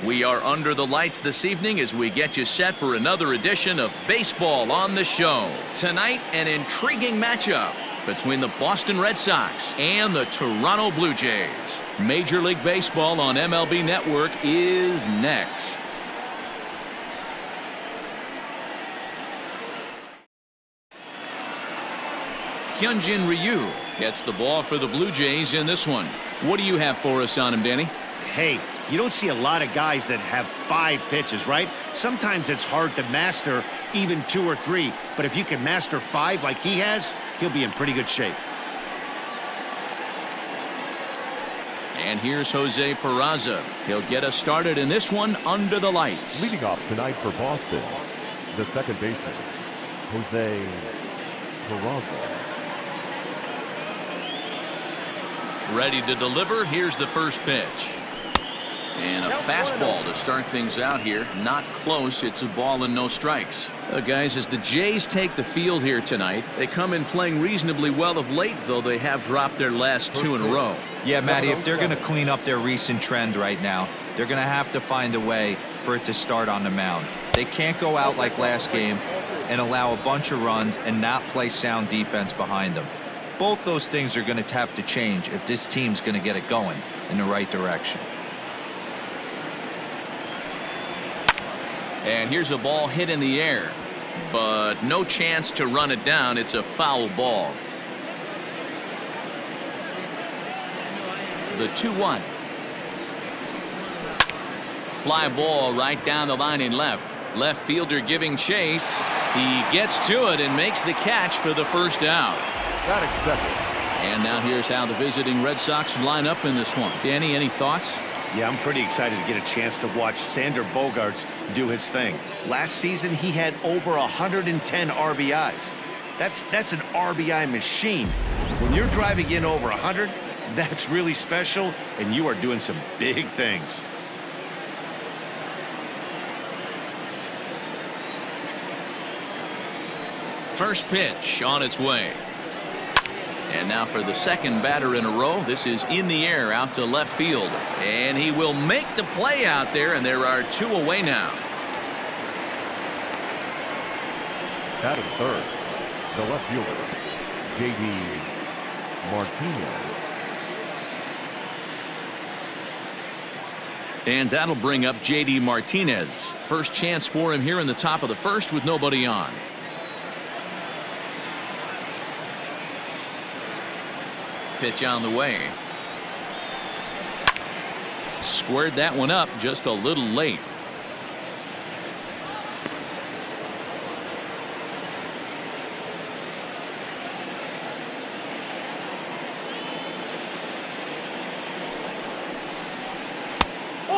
We are under the lights this evening as we get you set for another edition of Baseball on the Show. Tonight, an intriguing matchup between the Boston Red Sox and the Toronto Blue Jays. Major League Baseball on MLB Network is next. Hyun-Jin Ryu gets the ball for the Blue Jays in this one. What do you have for us on him, Danny? Hey, you don't see a lot of guys that have 5 pitches, right? Sometimes it's hard to master even 2 or 3, but if you can master 5 like he has, he'll be in pretty good shape. And here's Jose Peraza. He'll get us started in this one under the lights. Leading off tonight for Boston, the second baseman, Jose Peraza. Ready to deliver. Here's the first pitch. And a fastball to start things out here. Not close. It's a ball and no strikes. Guys, as the Jays take the field here tonight, they come in playing reasonably well of late, though they have dropped their last 2 in a row. Yeah, Matty, if they're going to clean up their recent trend right now, they're going to have to find a way for it to start on the mound. They can't go out like last game and allow a bunch of runs and not play sound defense behind them. Both those things are going to have to change if this team's going to get it going in the right direction. And here's a ball hit in the air, but no chance to run it down. It's a foul ball. The 2-1. Fly ball right down the line in left. Left fielder giving chase. He gets to it and makes the catch for the first out. And now here's how the visiting Red Sox line up in this one. Danny, any thoughts? Yeah, I'm pretty excited to get a chance to watch Xander Bogaerts do his thing. Last season, he had over 110 RBIs. That's an RBI machine. When you're driving in over 100, that's really special, and you are doing some big things. First pitch on its way. And now for the second batter in a row. This is in the air out to left field. And he will make the play out there, and there are 2 away now. Batting third, the left fielder, J.D. Martinez. And that'll bring up J.D. Martinez. First chance for him here in the top of the first with nobody on. Pitch on the way. Squared that one up just a little late.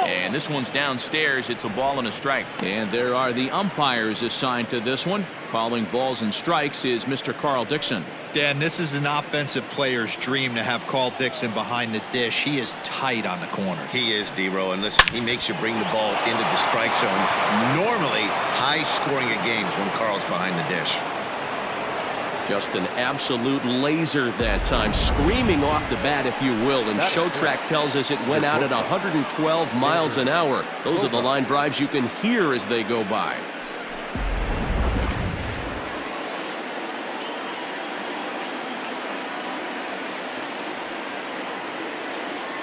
And this one's downstairs. It's a ball and a strike. And there are the umpires assigned to this one. Calling balls and strikes is Mr. Carl Dixon. Dan, this is an offensive player's dream to have Carl Dixon behind the dish. He is tight on the corners. He is, D-Row, and listen, he makes you bring the ball into the strike zone. Normally, high scoring of games when Carl's behind the dish. Just an absolute laser that time, screaming off the bat, if you will. And Show Track tells us it went out at 112 miles an hour. Those are the line drives you can hear as they go by.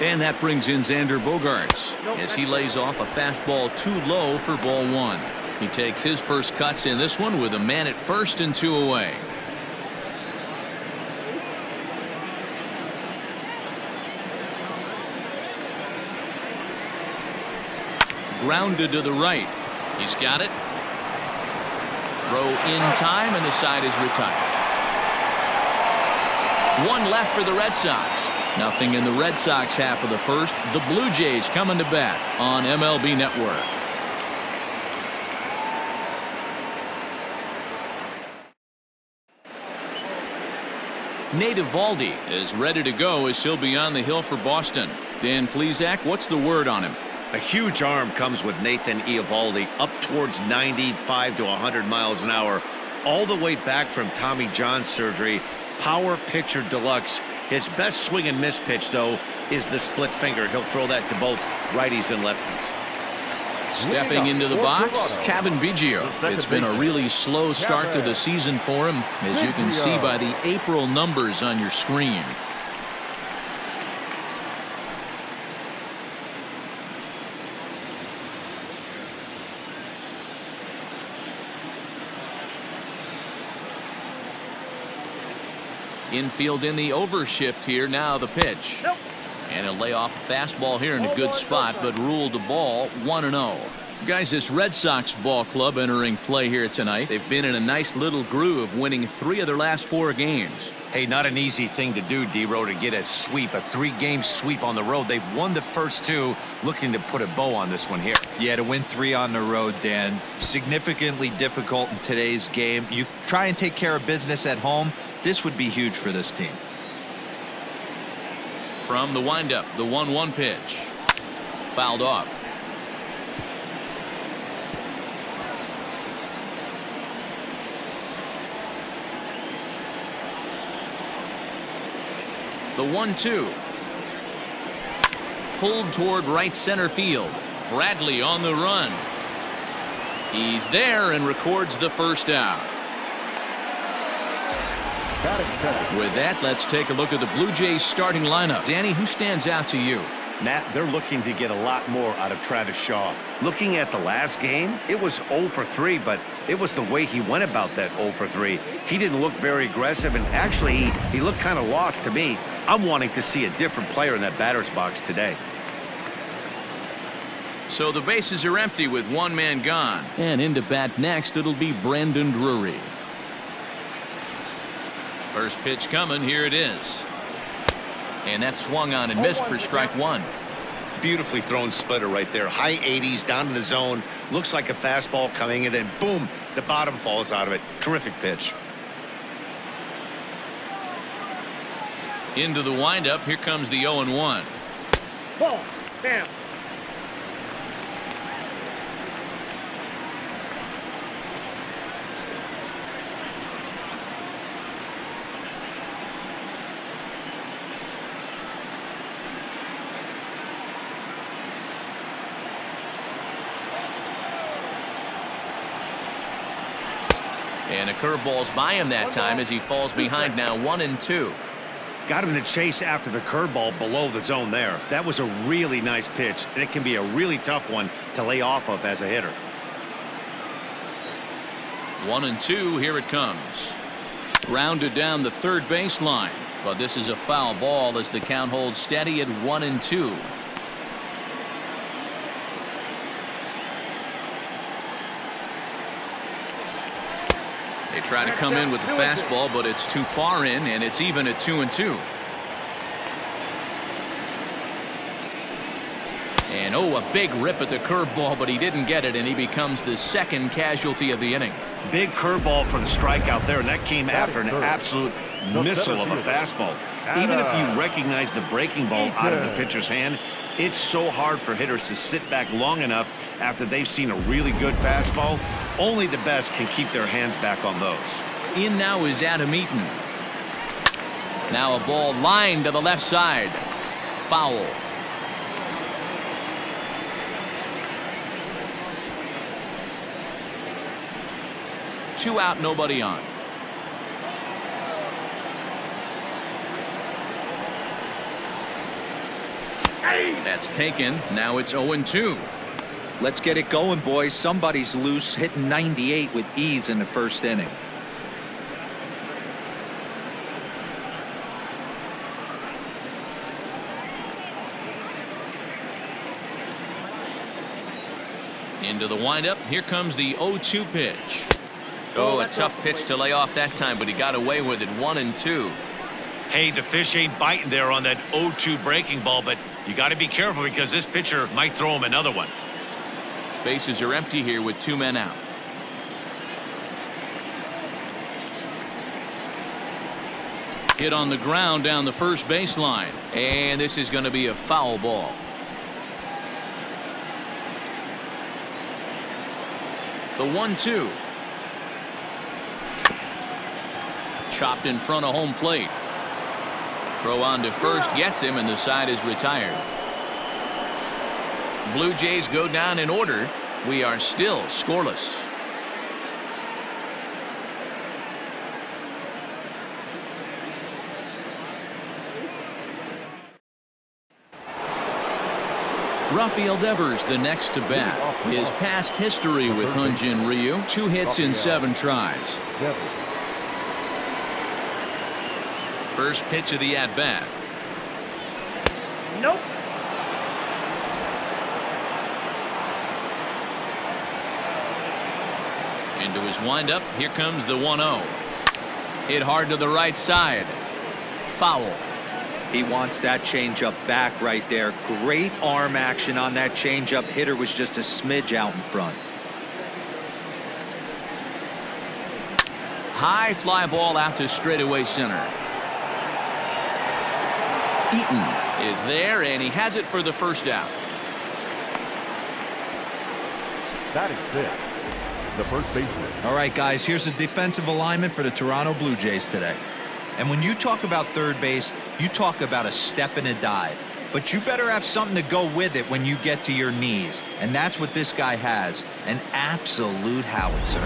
And that brings in Xander Bogaerts as he lays off a fastball too low for ball 1. He takes his first cuts in this one with a man at first and 2 away. Grounded to the right. He's got it. Throw in time, and the side is retired. 1 left for the Red Sox. Nothing in the Red Sox half of the first. The Blue Jays coming to bat on MLB Network. Nate Eovaldi is ready to go as he'll be on the hill for Boston. Dan Plesac, what's the word on him? A huge arm comes with Nathan Eovaldi, up towards 95 to 100 miles an hour, all the way back from Tommy John surgery. Power pitcher deluxe. His best swing and miss pitch, though, is the split finger. He'll throw that to both righties and lefties. Stepping into the box, Kevin Biggio. It's been a really slow start to the season for him, as you can see by the April numbers on your screen. Infield in the overshift here. Now the pitch. And a layoff fastball here in a good spot, but ruled a ball 1-0. Guys, this Red Sox ball club entering play here tonight. They've been in a nice little groove, winning 3 of their last 4 games. Hey, not an easy thing to do, D-Row, to get a sweep, a 3-game sweep on the road. They've won the first 2, looking to put a bow on this one here. Yeah, to win 3 on the road, Dan, significantly difficult in today's game. You try and take care of business at home. This would be huge for this team. From the windup, the 1-1 pitch. Fouled off. The 1-2. Pulled toward right center field. Bradley on the run. He's there and records the first out. With that, let's take a look at the Blue Jays starting lineup. Danny, who stands out to you? Matt, they're looking to get a lot more out of Travis Shaw. Looking at the last game, it was 0 for 3, but it was the way he went about that 0 for 3. He didn't look very aggressive, and actually, he looked kind of lost to me. I'm wanting to see a different player in that batter's box today. So the bases are empty with 1 man gone. And into bat next, it'll be Brandon Drury. First pitch coming, here it is. And that swung on and missed for strike 1. Beautifully thrown splitter right there. High 80s, down in the zone. Looks like a fastball coming, and then boom, the bottom falls out of it. Terrific pitch. Into the windup, here comes the 0-1. Ball, bam. And a curveball's by him that time as he falls behind now 1-2. Got him to chase after the curveball below the zone there. That was a really nice pitch, and it can be a really tough one to lay off of as a hitter. 1-2, here it comes. Grounded down the third baseline, but this is a foul ball as the count holds steady at 1-2. They try to come in with the fastball, but it's too far in, and it's even at 2-2. And oh, a big rip at the curveball, but he didn't get it, and he becomes the second casualty of the inning. Big curveball for the strikeout there, and that came after an absolute missile of a fastball. Even if you recognize the breaking ball out of the pitcher's hand, it's so hard for hitters to sit back long enough after they've seen a really good fastball. Only the best can keep their hands back on those. In now is Adam Eaton. Now a ball lined to the left side. Foul. Two out, nobody on. That's taken. Now it's 0-2. Let's get it going, boys. Somebody's loose, hitting 98 with ease in the first inning. Into the windup. Here comes the 0-2 pitch. Oh, a tough pitch to lay off that time, but he got away with it. 1-2. Hey, the fish ain't biting there on that 0-2 breaking ball, but you got to be careful because this pitcher might throw him another one. Bases are empty here with 2 men out. Hit on the ground down the first baseline, and this is going to be a foul ball. The 1-2. Chopped in front of home plate. Throw on to first gets him, and the side is retired. Blue Jays go down in order. We are still scoreless. Rafael Devers the next to bat. His past history with Hyun-Jin Ryu, 2 hits in 7 tries. First pitch of the at-bat. Nope. Into his windup. Here comes the 1-0. Hit hard to the right side. Foul. He wants that changeup back right there. Great arm action on that changeup. Hitter was just a smidge out in front. High fly ball out to straightaway center. Eaton is there, and he has it for the first out. That is it. The first baseman. All right, guys, here's the defensive alignment for the Toronto Blue Jays today. And when you talk about third base, you talk about a step and a dive. But you better have something to go with it when you get to your knees. And that's what this guy has. An absolute howitzer.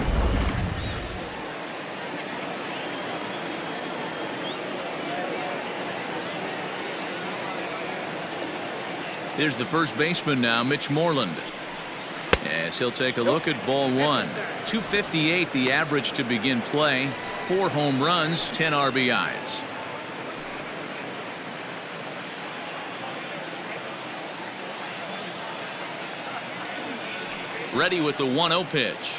Here's the first baseman now, Mitch Moreland. As he'll take a look at ball 1. 258 the average to begin play. 4 home runs, 10 RBIs. Ready with the 1-0 pitch.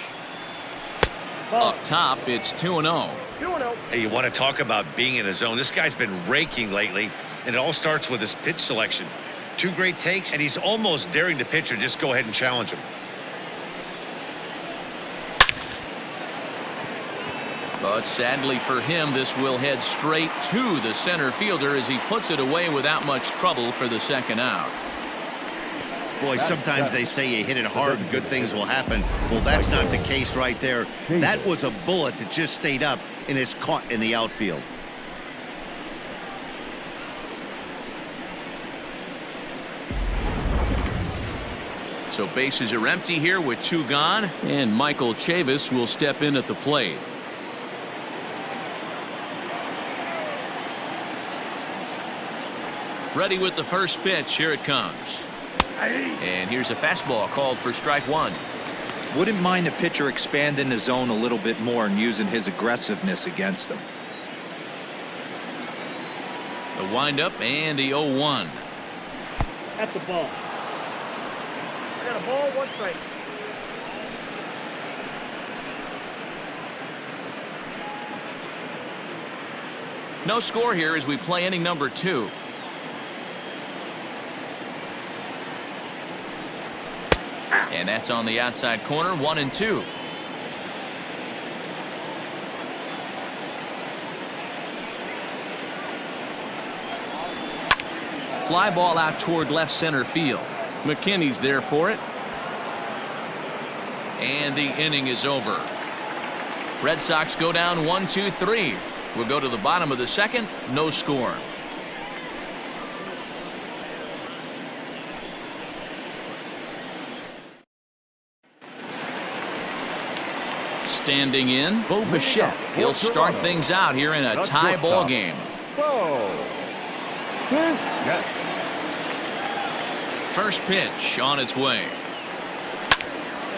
Up top, it's 2-0. 2-0. Hey, you want to talk about being in a zone? This guy's been raking lately, and it all starts with his pitch selection. 2 great takes, and he's almost daring the pitcher just go ahead and challenge him. But sadly for him, this will head straight to the center fielder as he puts it away without much trouble for the second out. Boy, sometimes they say you hit it hard and good things will happen. Well, that's not the case right there. That was a bullet that just stayed up and is caught in the outfield. So bases are empty here with 2 gone, and Michael Chavis will step in at the plate. Ready with the first pitch. Here it comes. And here's a fastball called for strike 1. Wouldn't mind the pitcher expanding the zone a little bit more and using his aggressiveness against him. The windup and the 0-1. That's a ball. I got a ball, 1 strike. No score here as we play inning number 2. And that's on the outside corner, 1-2. Fly ball out toward left center field. McKinney's there for it. And the inning is over. Red Sox go down 1-2-3. We'll go to the bottom of the second. No score. Standing in, Bo Bichette. He'll start things out here in a tie ball game. First pitch on its way.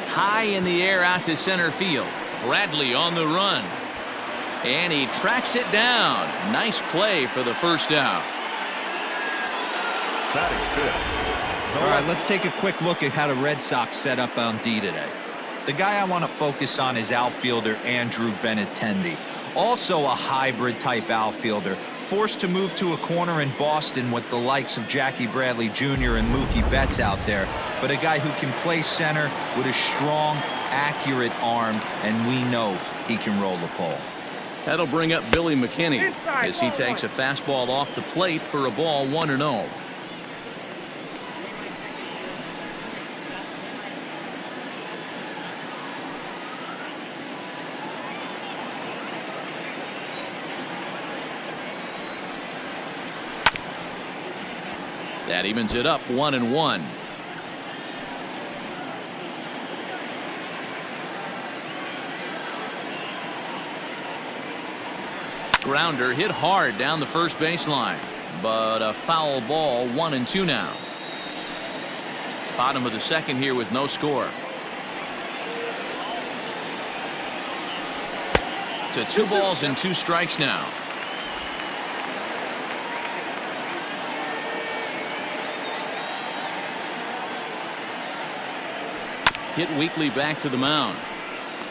High in the air out to center field. Bradley on the run. And he tracks it down. Nice play for the first out. That is good. All right, let's take a quick look at how the Red Sox set up on D today. The guy I want to focus on is outfielder Andrew Benintendi. Also a hybrid type outfielder, forced to move to a corner in Boston with the likes of Jackie Bradley Jr. and Mookie Betts out there, but a guy who can play center with a strong, accurate arm, and we know he can roll the pole. That'll bring up Billy McKinney as he takes a fastball off the plate for a ball, 1-0. That evens it up, 1-1. Grounder hit hard down the first baseline, but a foul ball. 1-2 now. Bottom of the second here with no score. To 2 balls and 2 strikes now. Hit weakly back to the mound.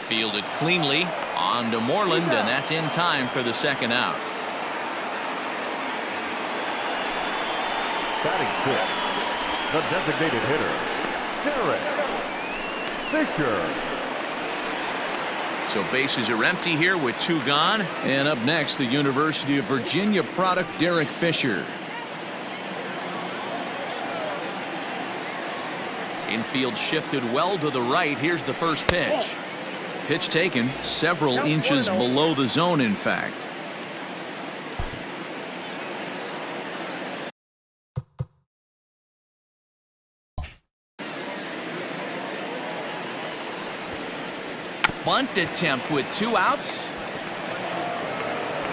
Fielded cleanly on to Moreland, and that's in time for the second out. Batting 6, the designated hitter, Derek Fisher. So bases are empty here with 2 gone. And up next, the University of Virginia product, Derek Fisher. Infield shifted well to the right. Here's the first pitch. Pitch taken several inches below the zone, in fact. Bunt attempt with 2 outs.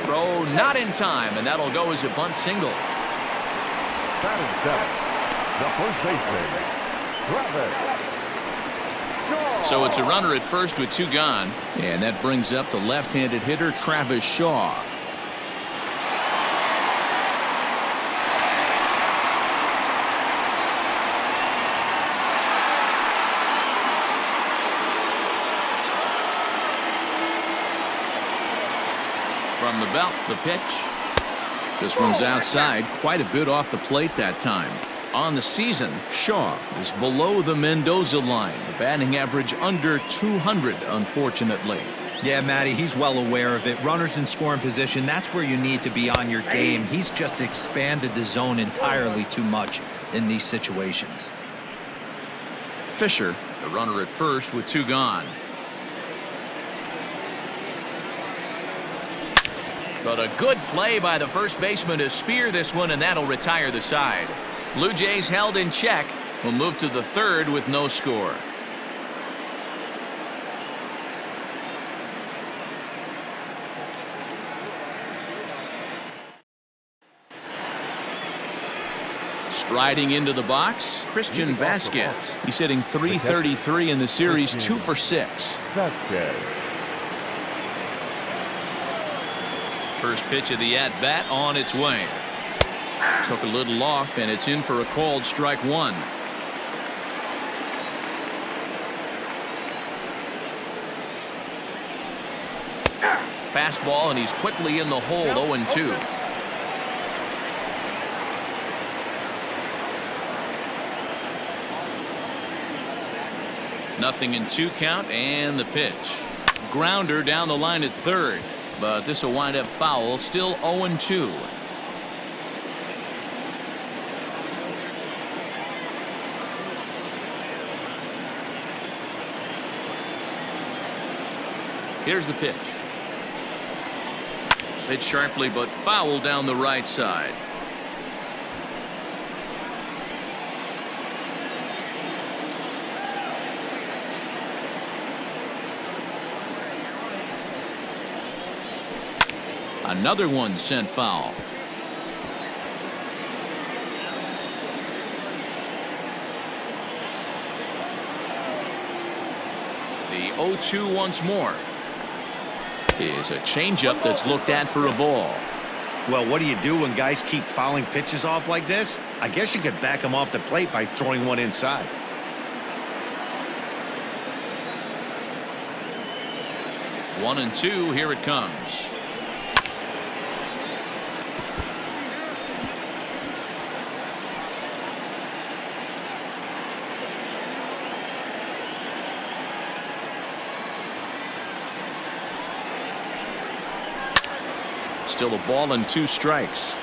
Throw not in time, and that'll go as a bunt single. Batting 7, the first baseman, Travis. So it's a runner at first with 2 gone, and that brings up the left-handed hitter Travis Shaw. From the belt, the pitch. This one's outside, quite a bit off the plate that time. On the season, Shaw is below the Mendoza line. The batting average under 200, unfortunately. Yeah, Matty, he's well aware of it. Runners in scoring position, that's where you need to be on your game. He's just expanded the zone entirely too much in these situations. Fisher, the runner at first with 2 gone. But a good play by the first baseman to spear this one, and that'll retire the side. Blue Jays held in check. Will move to the third with no score. Striding into the box, Christian Vasquez. He's hitting .333 in the series, 2 for 6. Vasquez. First pitch of the at-bat on its way. Took a little off, and it's in for a called strike 1. Fastball, and he's quickly in the hold. 0-2. Nothing in 2 count, and the pitch. Grounder down the line at third, but this will wind up foul. Still 0-2. Here's the pitch. Hit sharply, but foul down the right side. Another one sent foul. The 0-2 once more. Is a changeup that's looked at for a ball. Well, what do you do when guys keep fouling pitches off like this? I guess you could back them off the plate by throwing one inside. One and two, here it comes. Still a ball and 2 strikes.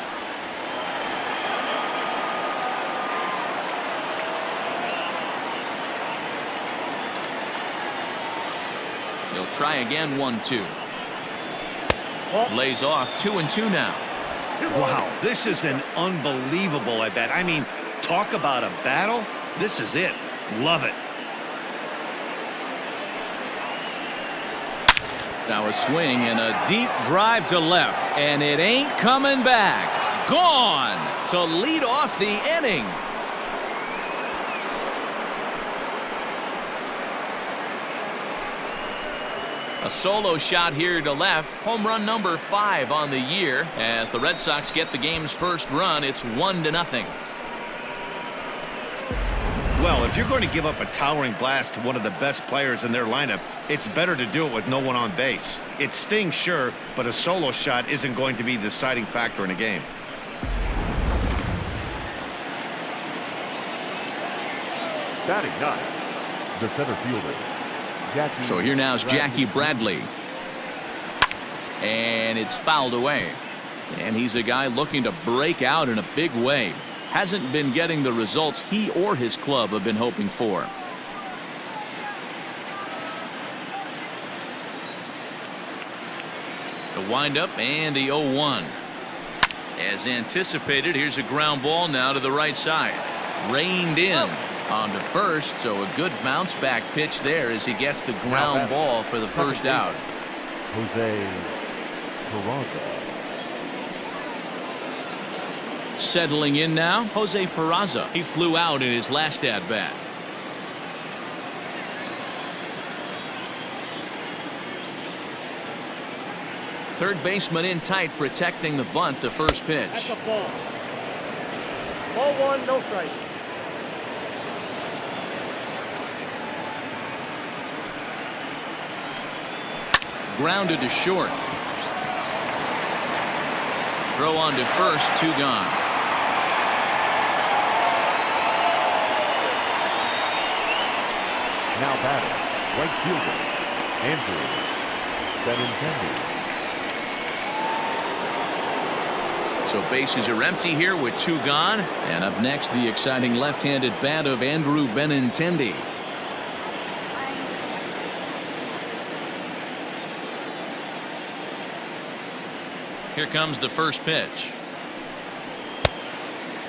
He'll try again. 1-2. Lays off. 2-2 now. Wow, this is an unbelievable at bat. I mean, talk about a battle. This is it. Love it. Now a swing and a deep drive to left, and it ain't coming back. Gone to lead off the inning. A solo shot here to left. Home run number 5 on the year. As the Red Sox get the game's first run, it's 1-0. Well, if you're going to give up a towering blast to one of the best players in their lineup, it's better to do it with no one on base. It stings, sure, but a solo shot isn't going to be the deciding factor in a game. Batting ninth, the center fielder. So here now is Jackie Bradley. And it's fouled away. And he's a guy looking to break out in a big way. Hasn't been getting the results he or his club have been hoping for. The windup and the 0-1. As anticipated, here's a ground ball now to the right side. Reined in. On to first, so a good bounce back pitch there as he gets the ground ball for the first out. Jose Peraza. Settling in now, Jose Peraza. He flew out in his last at bat. Third baseman in tight, protecting the bunt, the first pitch. That's a ball. Ball 1, no strike. Grounded to short. Throw on to first, 2 gone. Now batting, right fielder, Andrew Benintendi. So bases are empty here with 2 gone. And up next, the exciting left-handed bat of Andrew Benintendi. Here comes the first pitch.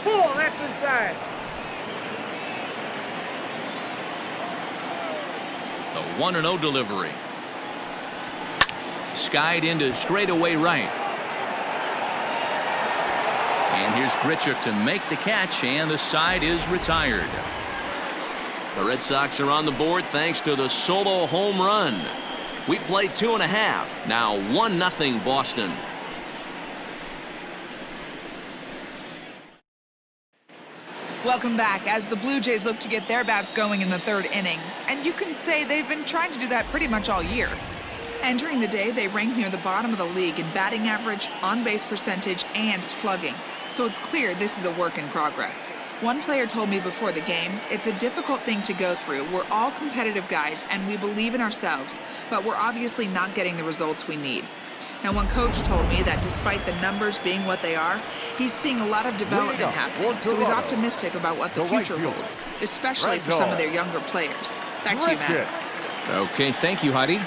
Ball, that's inside. The 1-0 delivery. Skied into straightaway right. And here's Grichuk to make the catch, and the side is retired. The Red Sox are on the board thanks to the solo home run. We played 2.5. Now 1-0 Boston. Welcome back as the Blue Jays look to get their bats going in the 3rd inning. And you can say they've been trying to do that pretty much all year. Entering the day, they ranked near the bottom of the league in batting average, on-base percentage, and slugging. So it's clear this is a work in progress. One player told me before the game, it's a difficult thing to go through. We're all competitive guys, and we believe in ourselves, but we're obviously not getting the results we need. Now, one coach told me that despite the numbers being what they are, he's seeing a lot of development happening, so he's optimistic about what the future holds, especially for some of their younger players. Back to you, Matt. Okay, thank you, Heidi.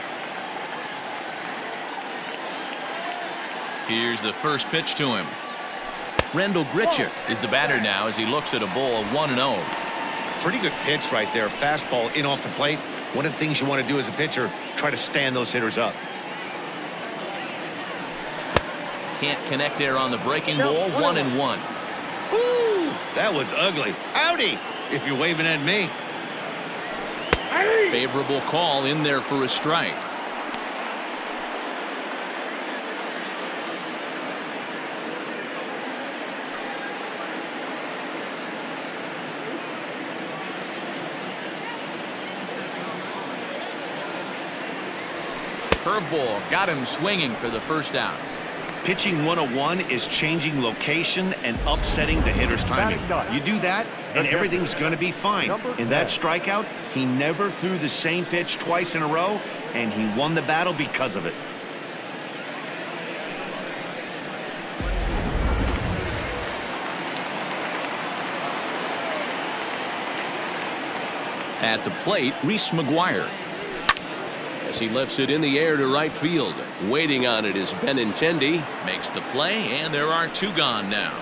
Here's the first pitch to him. Rendell Grichuk is the batter now as he looks at a ball 1-0. Pretty good pitch right there. Fastball in off the plate. One of the things you want to do as a pitcher, try to stand those hitters up. Can't connect there on the breaking ball. 1-1. Ooh, that was ugly. Howdy, if you're waving at me. Favorable call in there for a strike. Curveball got him swinging for the first out. Pitching 101 is changing location and upsetting the hitter's timing. You do that, and everything's going to be fine. In that strikeout, he never threw the same pitch twice in a row, and he won the battle because of it. At the plate, Reese McGuire. As he lifts it in the air to right field. Waiting on it is Benintendi. Makes the play, and there are 2 gone now.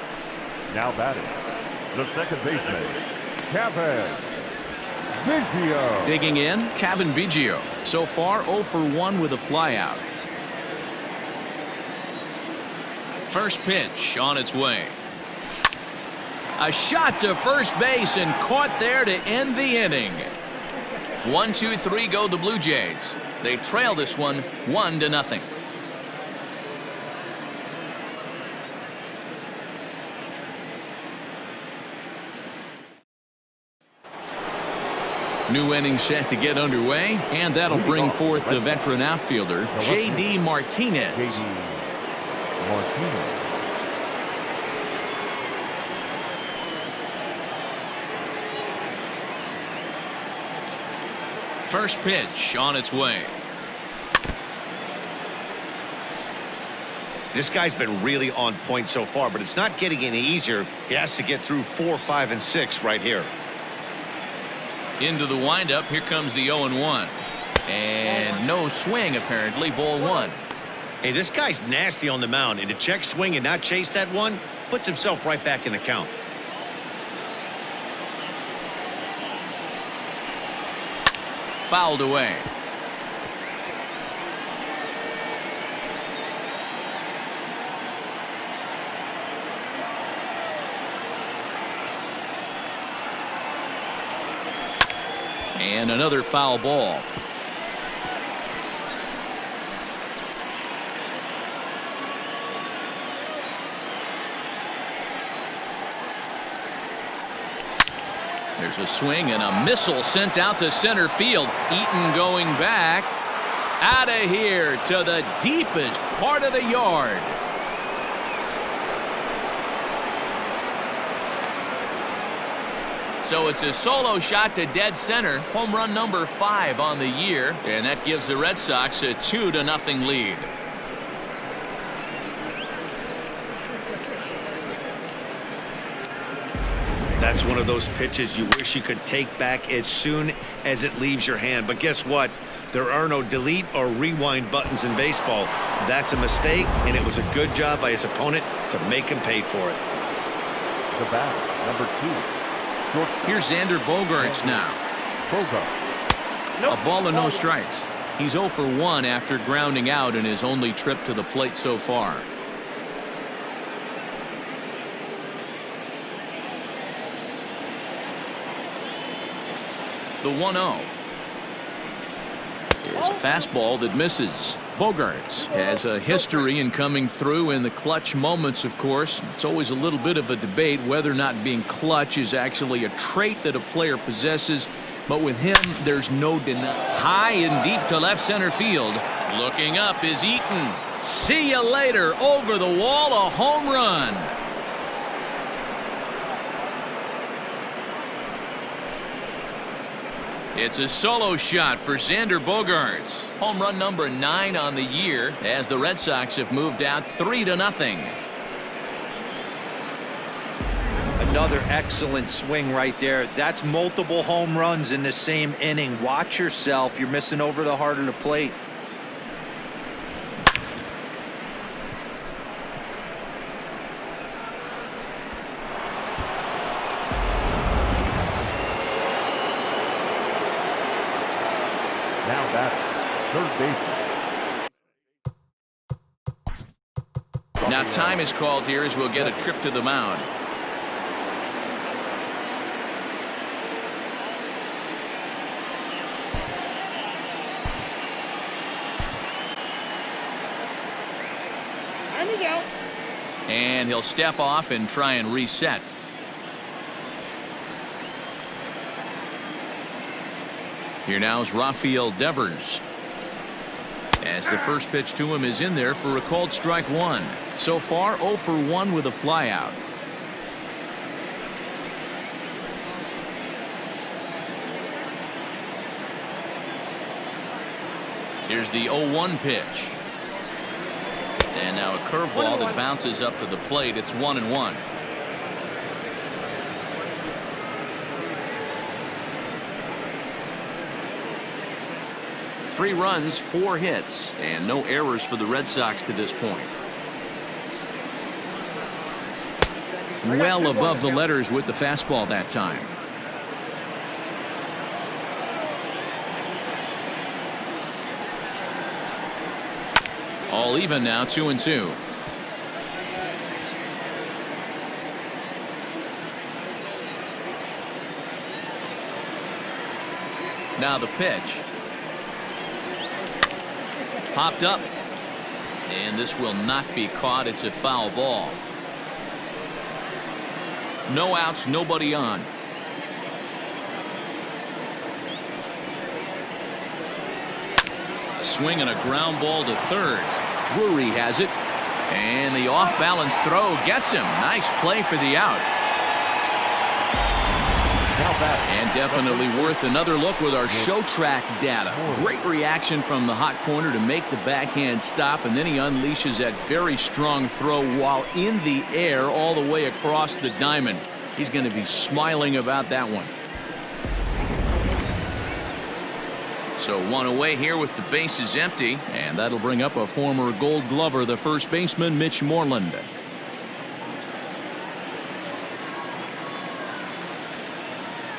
Now batting, the second baseman, Cavan Biggio. Digging in, Cavan Biggio. So far, 0 for 1 with a flyout. First pitch on its way. A shot to first base and caught there to end the inning. 1-2-3 go the Blue Jays. They trail this one 1-0. New inning set to get underway, and that'll bring forth the veteran outfielder, J.D. Martinez. J.D. Martinez. First pitch on its way. This guy's been really on point so far, but it's not getting any easier. He has to get through 4, 5, and 6 right here. Into the windup. Here comes the 0-1. And no swing, apparently. Ball 1. Hey, this guy's nasty on the mound, and to check swing and not chase that one puts himself right back in the count. Fouled away. And another foul ball. There's a swing and a missile sent out to center field. Eaton going back. Out of here to the deepest part of the yard. So it's a solo shot to dead center. Home run number 5 on the year. And that gives the Red Sox a 2-0 lead. That's one of those pitches you wish you could take back as soon as it leaves your hand. But guess what? There are no delete or rewind buttons in baseball. That's a mistake, and it was a good job by his opponent to make him pay for it. The bat, number 2. Shortstop. Here's Xander Bogaerts now. Bogart. A ball and no strikes. He's 0 for 1 after grounding out in his only trip to the plate so far. The 1-0 is a fastball that misses. Bogaerts has a history in coming through in the clutch moments, of course. It's always a little bit of a debate whether or not being clutch is actually a trait that a player possesses. But with him, there's no denying. High and deep to left center field. Looking up is Eaton. See you later. Over the wall, a home run. It's a solo shot for Xander Bogaerts. Home run number 9 on the year as the Red Sox have moved out 3-0. Another excellent swing right there. That's multiple home runs in the same inning. Watch yourself. You're missing over the heart of the plate. Now that third base. Now time is called here as we'll get a trip to the mound. And he'll step off and try and reset. Here now is Rafael Devers. As the first pitch to him is in there for a called strike 1. So far 0 for 1 with a flyout. Here's the 0-1 pitch. And now a curveball that bounces up to the plate. It's 1-1. Three runs, 4 hits, and no errors for the Red Sox to this point. Well above the letters with the fastball that time. All even now, 2-2. Now the pitch. Popped up. And this will not be caught. It's a foul ball. No outs, nobody on. A swing and a ground ball to third. Drury has it. And the off-balance throw gets him. Nice play for the out. And definitely worth another look with our show track data. Great reaction from the hot corner to make the backhand stop, and then he unleashes that very strong throw while in the air all the way across the diamond. He's going to be smiling about that one. So one away here with the bases empty, and that'll bring up a former Gold Glover, the first baseman, Mitch Moreland.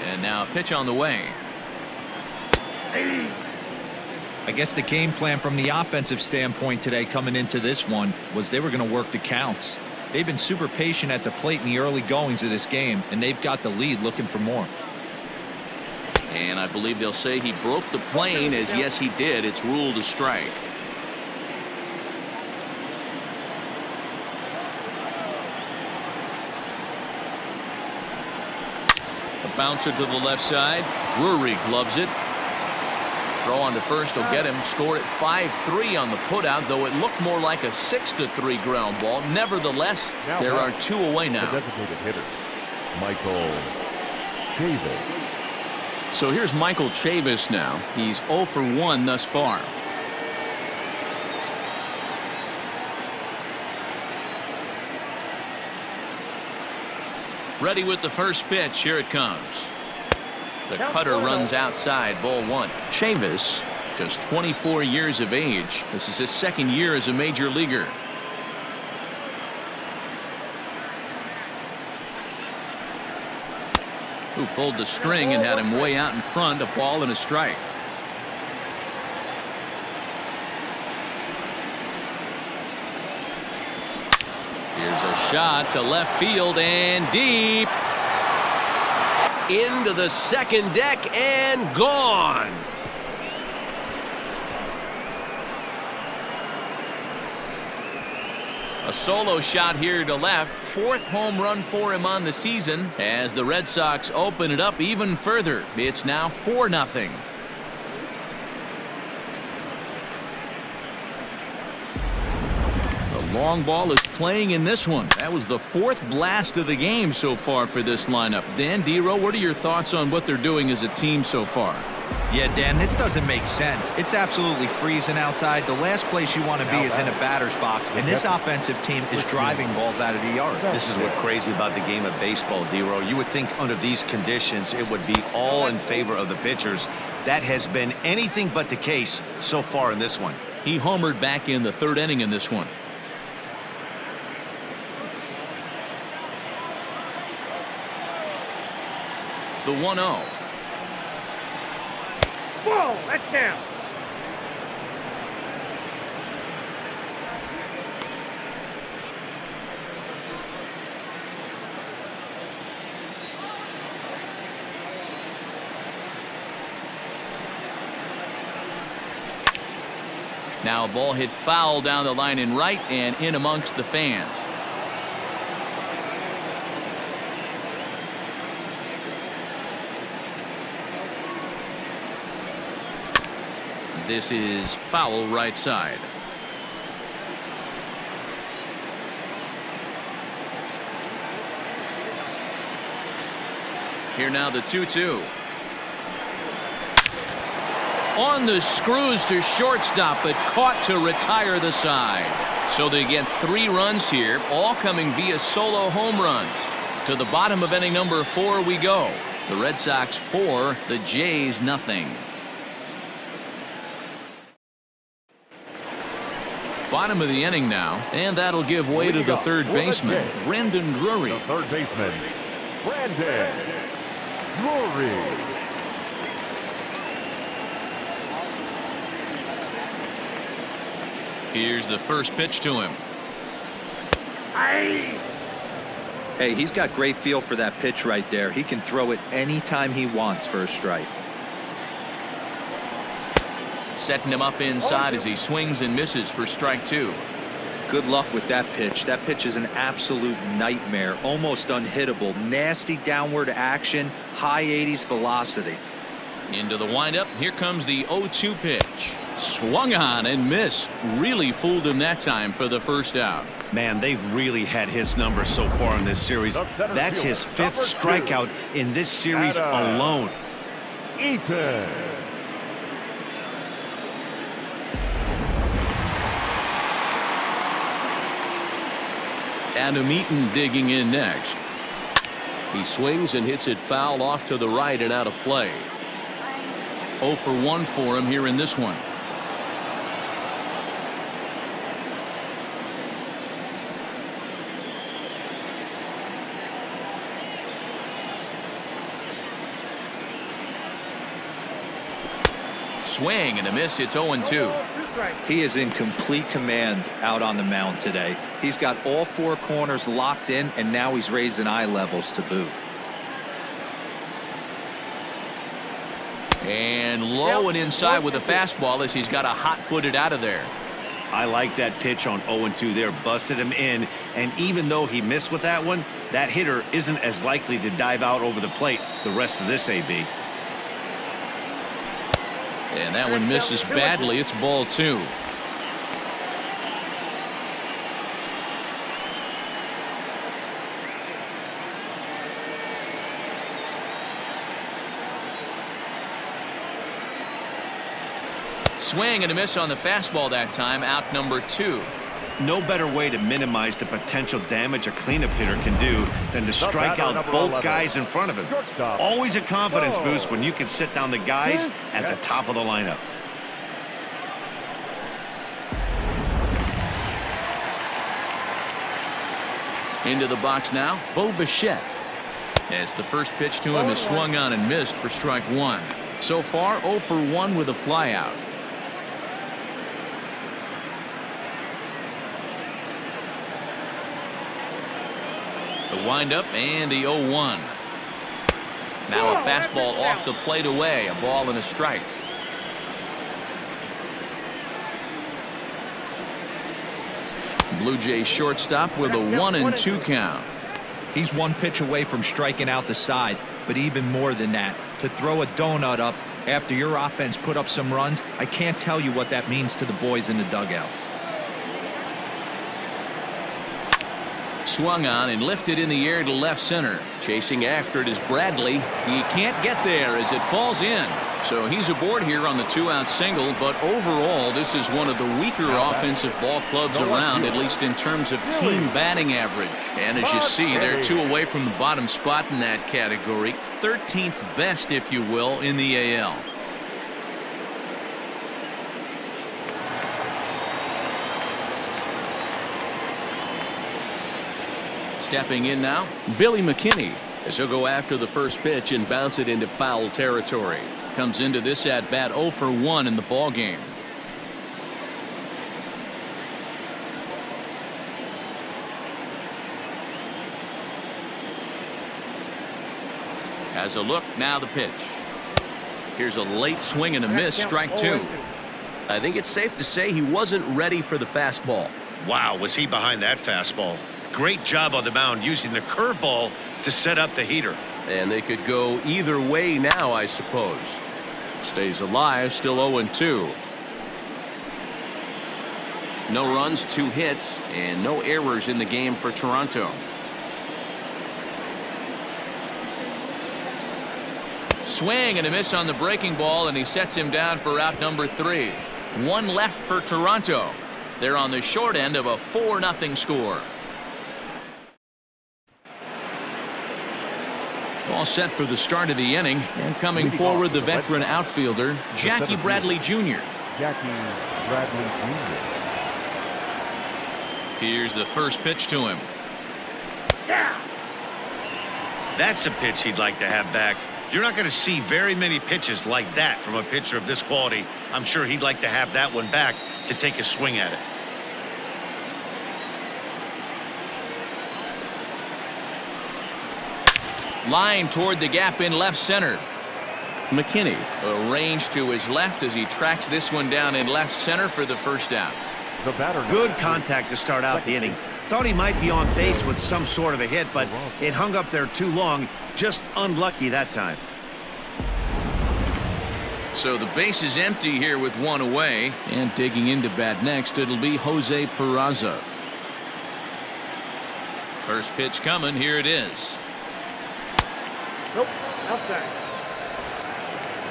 And now a pitch on the way. I guess the game plan from the offensive standpoint today coming into this one was they were going to work the counts. They've been super patient at the plate in the early goings of this game, and they've got the lead looking for more. And I believe they'll say he broke the plane, as yes he did. It's ruled a strike. A bouncer to the left side. Drury gloves it. Throw on to first will get him. Scored at 5-3 on the putout, though it looked more like a 6-3 ground ball. Nevertheless, there are two away now. The designated hitter, Michael Chavis. So here's Michael Chavis now. He's 0 for 1 thus far. Ready with the first pitch. Here it comes. The cutter runs outside. Ball one. Chavis, just 24 years of age. This is his second year as a major leaguer. Who pulled the string and had him way out in front. A ball and a strike. Here's a shot to left field and deep into the second deck and gone. A solo shot here to left. Fourth home run for him on the season as the Red Sox open it up even further. It's now 4-0. The long ball is playing in this one. That was the fourth blast of the game so far for this lineup. Dan Dero, what are your thoughts on what they're doing as a team so far? Yeah, Dan, this doesn't make sense. It's absolutely freezing outside. The last place you want to be is in a batter's box, and this offensive team is driving balls out of the yard. This is what's crazy about the game of baseball, Dero. You would think under these conditions it would be all in favor of the pitchers. That has been anything but the case so far in this one. He homered back in the third inning in this one. The 1-0. Whoa, that's down. Now a ball hit foul down the line in right and in amongst the fans. This is foul right side. Here now the 2-2. On the screws to shortstop, but caught to retire the side. So they get 3 runs here, all coming via solo home runs. To the bottom of inning number 4 we go. The Red Sox 4, the Jays nothing. Bottom of the inning now, and that'll give way to the third baseman, Brandon Drury. The third baseman, Brandon Drury. Here's the first pitch to him. Hey, he's got great feel for that pitch right there. He can throw it anytime he wants for a strike. setting him up inside as he swings and misses for strike two. Good luck with that pitch. That pitch is an absolute nightmare, almost unhittable. Nasty downward action, high 80s velocity. Into the windup. Here comes the 0-2 pitch. Swung on and missed. Really fooled him that time for the first out. Man, they've really had his number so far in this series. That's his 5th strikeout in this series alone. Eaton. Adam Eaton digging in next. He swings and hits it foul off to the right and out of play. 0 for 1 for him here in this one. Swing and a miss. It's 0-2. He is in complete command out on the mound today. He's got all 4 corners locked in, and now he's raising eye levels to boot. And low and inside with a fastball as he's got a hot-footed out of there. I like that pitch on 0-2 there. Busted him in, and even though he missed with that one, that hitter isn't as likely to dive out over the plate the rest of this AB. And that one misses badly. It's ball 2. Swing and a miss on the fastball that time. Out number 2. No better way to minimize the potential damage a cleanup hitter can do than to strike out both guys in front of him. Always a confidence boost when you can sit down the guys at the top of the lineup. Into the box now, Bo Bichette. As the first pitch to him is swung on and missed for strike 1. So far, 0 for 1 with a flyout. The windup and the 0-1. Now a fastball off the plate away. A ball and a strike. Blue Jays shortstop with a 1-2 count. He's 1 pitch away from striking out the side, but even more than that, to throw a donut up after your offense put up some runs, I can't tell you what that means to the boys in the dugout. Swung on and lifted in the air to left center. Chasing after it is Bradley. He can't get there as it falls in. So he's aboard here on the 2-out single, but overall this is one of the weaker offensive ball clubs around, at least in terms of team batting average. And as you see, they're 2 away from the bottom spot in that category. 13th best, if you will, in the AL. Stepping in now, Billy McKinney, as he'll go after the first pitch and bounce it into foul territory. Comes into this at bat 0 for 1 in the ball game. Has a look, now the pitch. Here's a late swing and a miss, strike 2. I think it's safe to say he wasn't ready for the fastball. Wow, was he behind that fastball. Great job on the mound using the curveball to set up the heater. And they could go either way now, I suppose. Stays alive, still 0-2. No runs, 2 hits, and no errors in the game for Toronto. Swing and a miss on the breaking ball, and he sets him down for out number 3. 1 left for Toronto. They're on the short end of a 4-0 score. All set for the start of the inning, and coming forward the veteran outfielder Jackie Bradley Jr. Jackie Bradley Jr. Here's the first pitch to him. That's a pitch he'd like to have back. You're not going to see very many pitches like that from a pitcher of this quality. I'm sure he'd like to have that one back to take a swing at it. Line toward the gap in left center. McKinney arranged to his left as he tracks this one down in left center for the first out. The batter. Good contact to start out the inning. Thought he might be on base with some sort of a hit, but it hung up there too long. Just unlucky that time. So the base is empty here with one away, and digging into bat next, it'll be Jose Peraza. First pitch coming. Here it is. Nope, outside.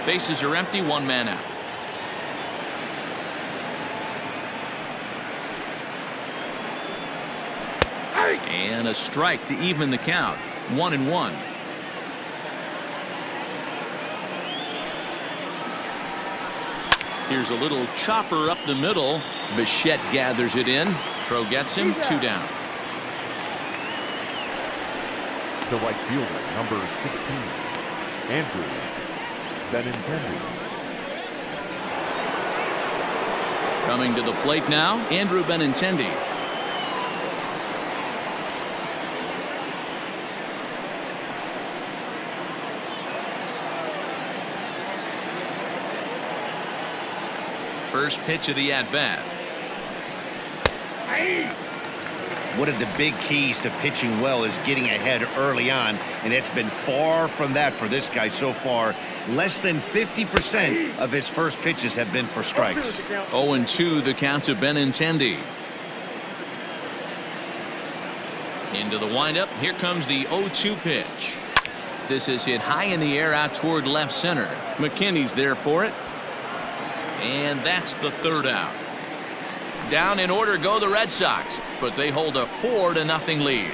Bases are empty, one man out. And a strike to even the count. 1-1. Here's a little chopper up the middle. Bichette gathers it in. Throw gets him. 2 down. The right fielder, number 16, Andrew Benintendi. Coming to the plate now, Andrew Benintendi. First pitch of the at-bat. One of the big keys to pitching well is getting ahead early on, and it's been far from that for this guy so far. Less than 50% of his first pitches have been for strikes. 0-2 the count to Benintendi. Into the windup. Here comes the 0-2 pitch. This is hit high in the air out toward left center. McKinney's there for it. And that's the third out. Down in order go the Red Sox, but they hold a 4-0 lead.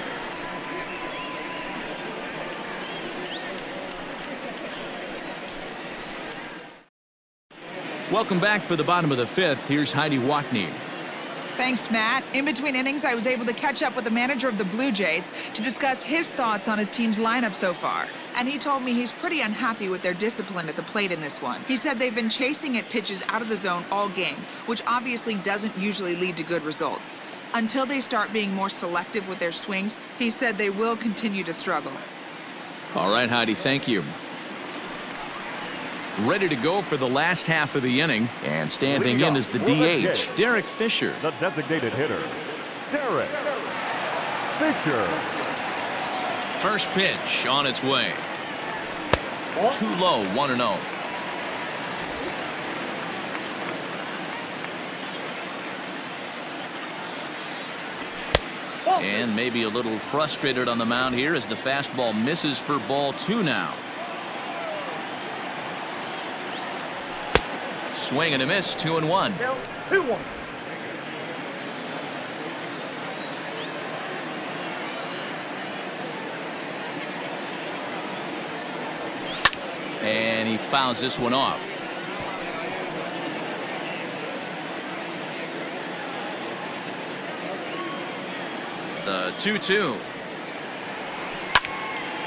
Welcome back for the bottom of the fifth. Here's Heidi Watney. Thanks, Matt. In between innings, I was able to catch up with the manager of the Blue Jays to discuss his thoughts on his team's lineup so far. And he told me he's pretty unhappy with their discipline at the plate in this one. He said they've been chasing at pitches out of the zone all game, which obviously doesn't usually lead to good results. Until they start being more selective with their swings, he said they will continue to struggle. All right, Heidi, thank you. Ready to go for the last half of the inning, and standing in is the DH, Derek Fisher. The designated hitter, Derek Fisher. First pitch on its way. Too low, 1-0. And maybe a little frustrated on the mound here as the fastball misses for ball 2 now. Swing and a miss, 2-1. 2-1. And he fouls this one off. The 2-2.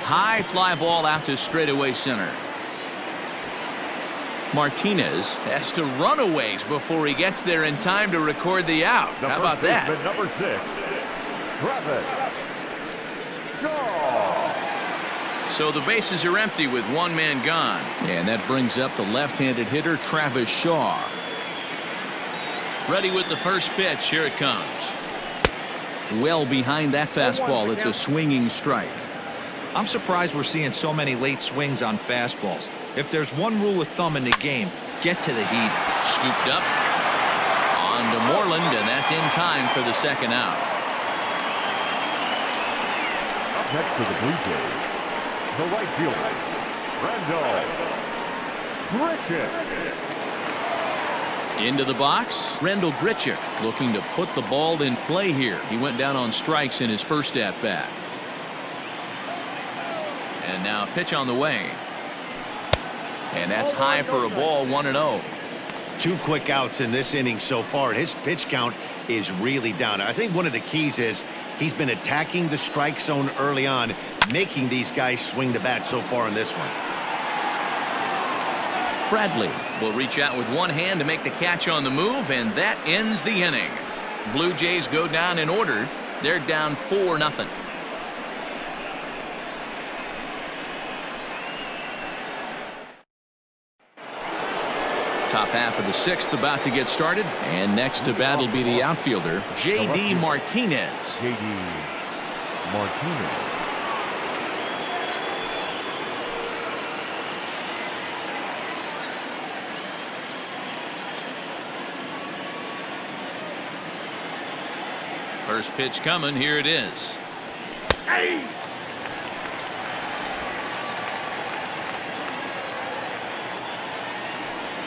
High fly ball out to straightaway center. Martinez has to run a ways before he gets there in time to record the out. How about that? Number 6, Travis Shaw. So the bases are empty with one man gone. And that brings up the left-handed hitter, Travis Shaw. Ready with the first pitch. Here it comes. Well behind that fastball. It's a swinging strike. I'm surprised we're seeing so many late swings on fastballs. If there's one rule of thumb in the game, get to the heat. Scooped up on to Moreland, and that's in time for the second out. Up next for the Blue Jays, the right fielder, Rendell Grichuk. Into the box, Rendell Grichuk looking to put the ball in play here. He went down on strikes in his first at-bat. And now a pitch on the way. And that's high for a ball, 1-0. 2 quick outs in this inning so far. His pitch count is really down. I think one of the keys is he's been attacking the strike zone early on, making these guys swing the bat so far in this one. Bradley will reach out with one hand to make the catch on the move, and that ends the inning. Blue Jays go down in order. They're down 4-0. Top half of the 6th about to get started, and next to bat will be the outfielder, J.D. Martinez. J.D. Martinez. First pitch coming. Here it is. Hey!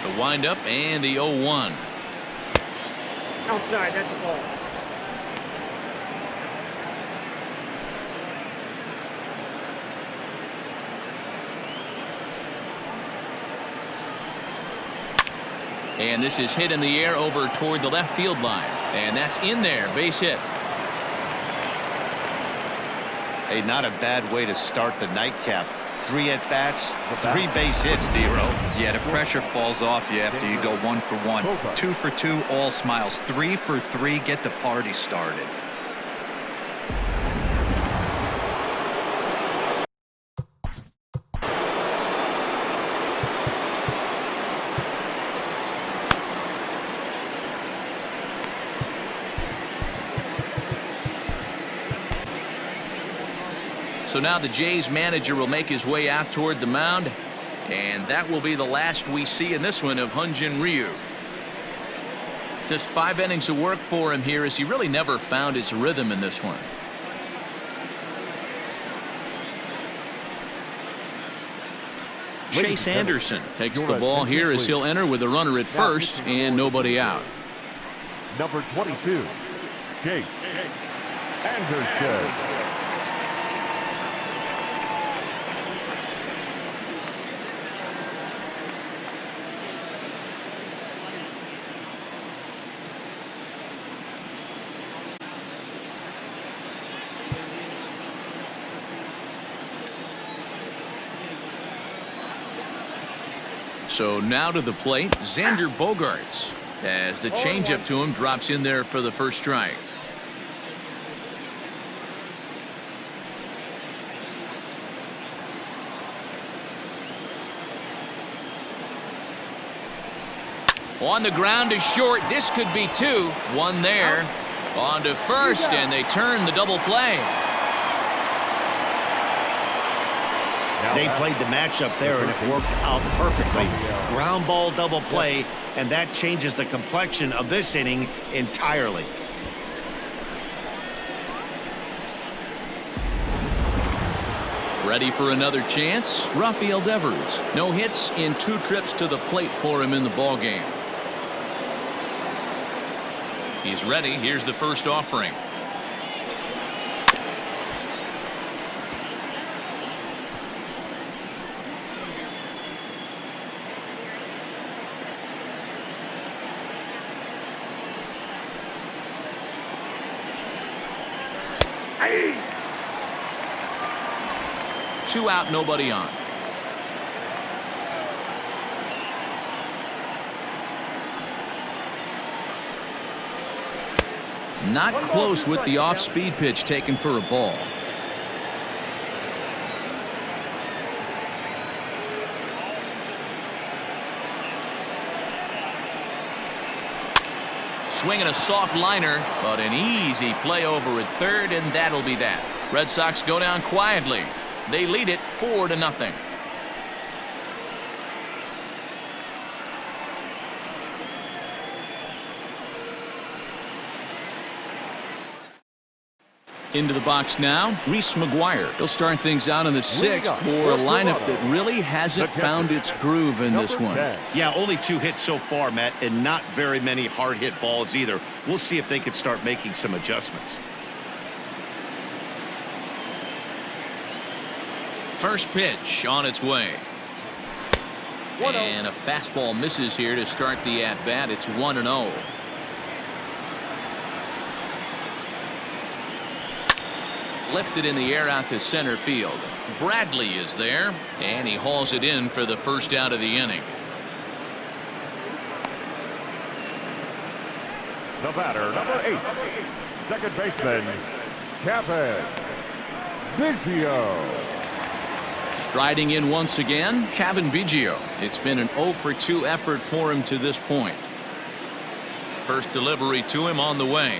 The windup and the 0-1. Outside, that's a ball. And this is hit in the air over toward the left field line. And that's in there. Base hit. Hey, not a bad way to start the nightcap. 3 at-bats, 3 base hits, D-Row. Yeah, the pressure falls off you after you go 1 for 1. 2 for 2, all smiles. 3 for 3, get the party started. So now the Jays manager will make his way out toward the mound, and that will be the last we see in this one of Hyun-Jin Ryu. Just 5 innings of work for him here, as he really never found his rhythm in this one. Chase Anderson takes the ball here as he'll enter with a runner at first and nobody out. Number 22, Chase Anderson. So now to the plate, Xander Bogaerts, as the changeup to him drops in there for the first strike. On the ground to short. This could be 2. 1 there. On to first, and they turn the double play. They played the matchup there, and it worked out perfectly. Ground ball double play, and that changes the complexion of this inning entirely. Ready for another chance? Rafael Devers. No hits in 2 trips to the plate for him in the ballgame. He's ready. Here's the first offering. Hey! 2 out, nobody on. Not close with the off-speed pitch taken for a ball. Swinging a soft liner, but an easy play over at third, and that'll be that. Red Sox go down quietly. They lead it 4-0. Into the box now, Reese McGuire. He'll start things out in the 6th for a lineup that really hasn't found its groove in this one. Yeah, only 2 hits so far, Matt, and not very many hard hit balls either. We'll see if they can start making some adjustments. First pitch on its way. And a fastball misses here to start the at-bat. It's 1-0. Lifted in the air out to center field. Bradley is there, and he hauls it in for the first out of the inning. The batter, number 8, second baseman, Kevin Biggio. Striding in once again, Kevin Biggio. It's been an 0 for 2 effort for him to this point. First delivery to him on the way.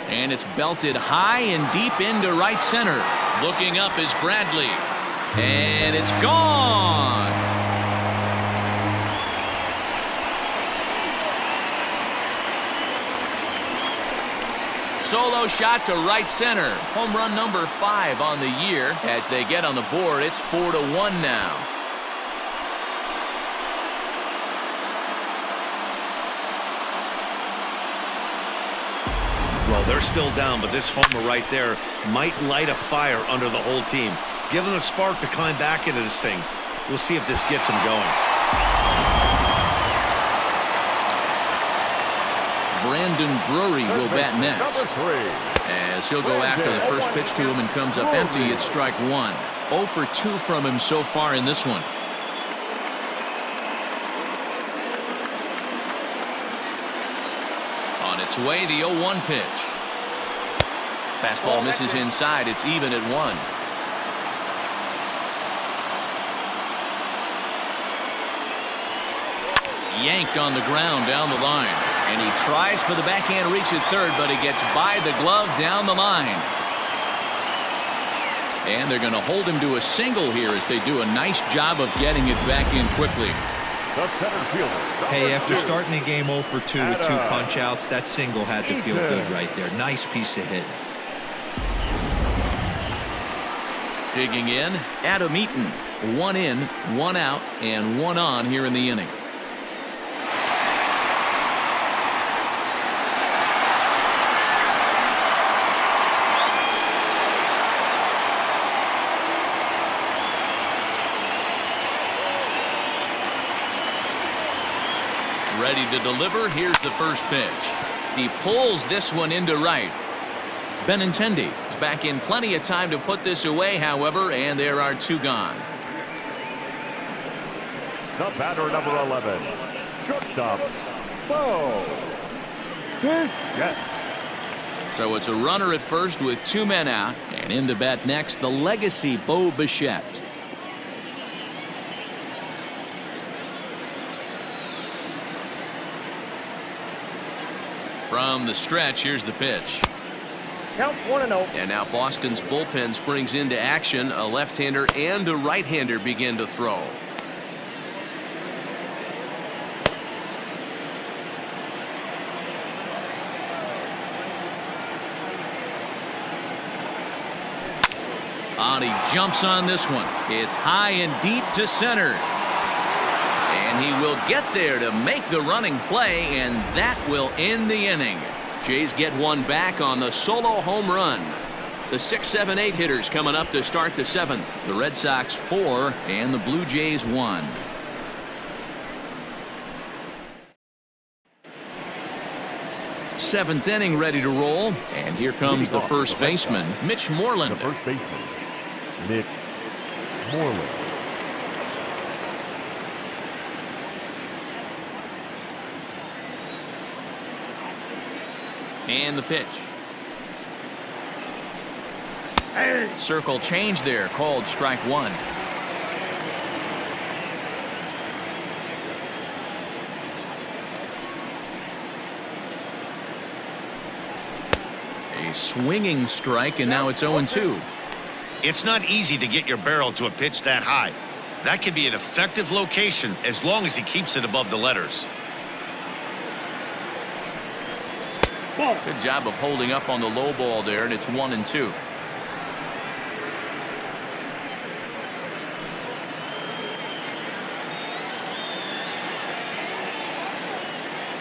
And it's belted high and deep into right center. Looking up is Bradley. And it's gone. Solo shot to right center. Home run number 5 on the year. As they get on the board, it's 4-1 now. Well, they're still down, but this homer right there might light a fire under the whole team. Give them a spark to climb back into this thing. We'll see if this gets them going. Brandon Drury will bat next. As he'll go after the first pitch to him and comes up empty. It's strike 1. 0 for 2 from him so far in this one. On its way, the 0-1 pitch. Fastball misses inside. It's even at 1. Yanked on the ground down the line. And he tries for the backhand reach at third, but he gets by the glove down the line. And they're going to hold him to a single here as they do a nice job of getting it back in quickly. Hey, after starting the game 0 for 2 with 2 punch-outs, that single had to feel good right there. Nice piece of hit. Digging in, Adam Eaton. 1 in, 1 out, and 1 on here in the inning. Ready to deliver. Here's the first pitch. He pulls this one into right. Benintendi is back in plenty of time to put this away, however, and there are 2 gone. The batter, number 11, shortstop, Bo. So it's a runner at first with 2 men out, and in to bat next, the legacy Bo Bichette. From the stretch, here's the pitch. Count 1-0. And now Boston's bullpen springs into action. A left-hander and a right-hander begin to throw. He jumps on this one. It's high and deep to center. And he will get there to make the running play, and that will end the inning. Jays get 1 back on the solo home run. The 6, 7, 8 hitters coming up to start the 7th. The Red Sox 4 and the Blue Jays 1. Seventh inning ready to roll, and here comes the first baseman, Mitch Moreland. The first baseman, Mitch Moreland. And the pitch. Circle change there, called strike 1. A swinging strike, and now it's 0-2. It's not easy to get your barrel to a pitch that high. That can be an effective location as long as he keeps it above the letters. Good job of holding up on the low ball there, and it's 1-2.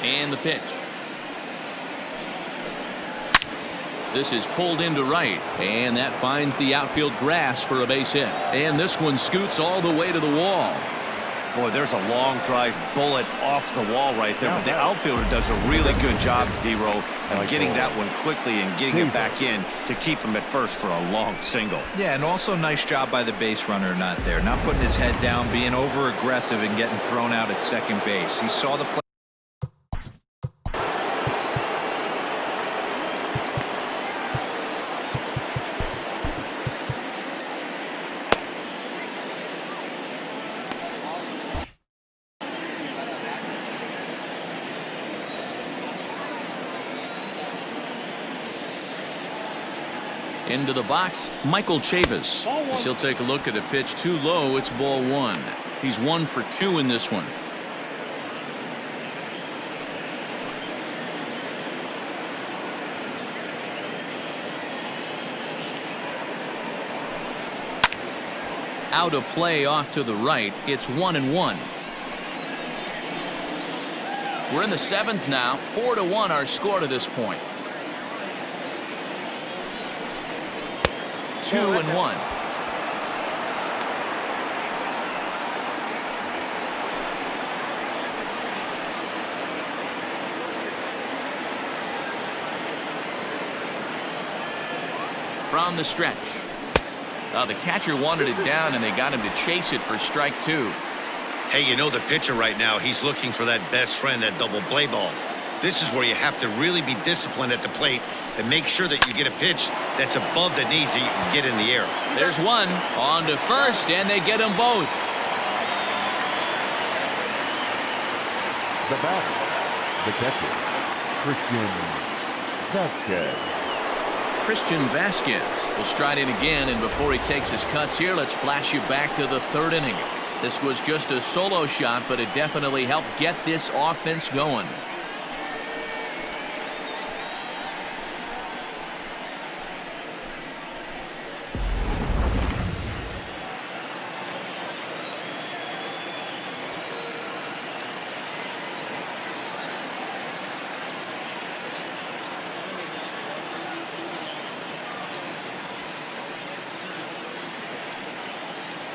And the pitch. This is pulled into right, and that finds the outfield grass for a base hit. And this one scoots all the way to the wall. Boy, there's a long drive bullet off the wall right there, but the outfielder does a really good job, D-Row, of getting that one quickly and getting it back in to keep him at first for a long single. Yeah, and also nice job by the base runner not there, not putting his head down, being over aggressive and getting thrown out at second base. He saw the play. Into the box, Michael Chavis. As he'll take a look at a pitch too low, it's ball 1. He's 1 for 2 in this one. Out of play off to the right. It's 1-1. We're in the 7th now. 4-1 our score to this point. 2-1. From the stretch. The catcher wanted it down, and they got him to chase it for strike 2. Hey, you know the pitcher right now, he's looking for that best friend, that double play ball. This is where you have to really be disciplined at the plate and make sure that you get a pitch that's above the knees that you can get in the air. There's one on to first, and they get them both. The batter, the catcher, Christian Vasquez will stride in again, and before he takes his cuts here, let's flash you back to the 3rd inning. This was just a solo shot, but it definitely helped get this offense going.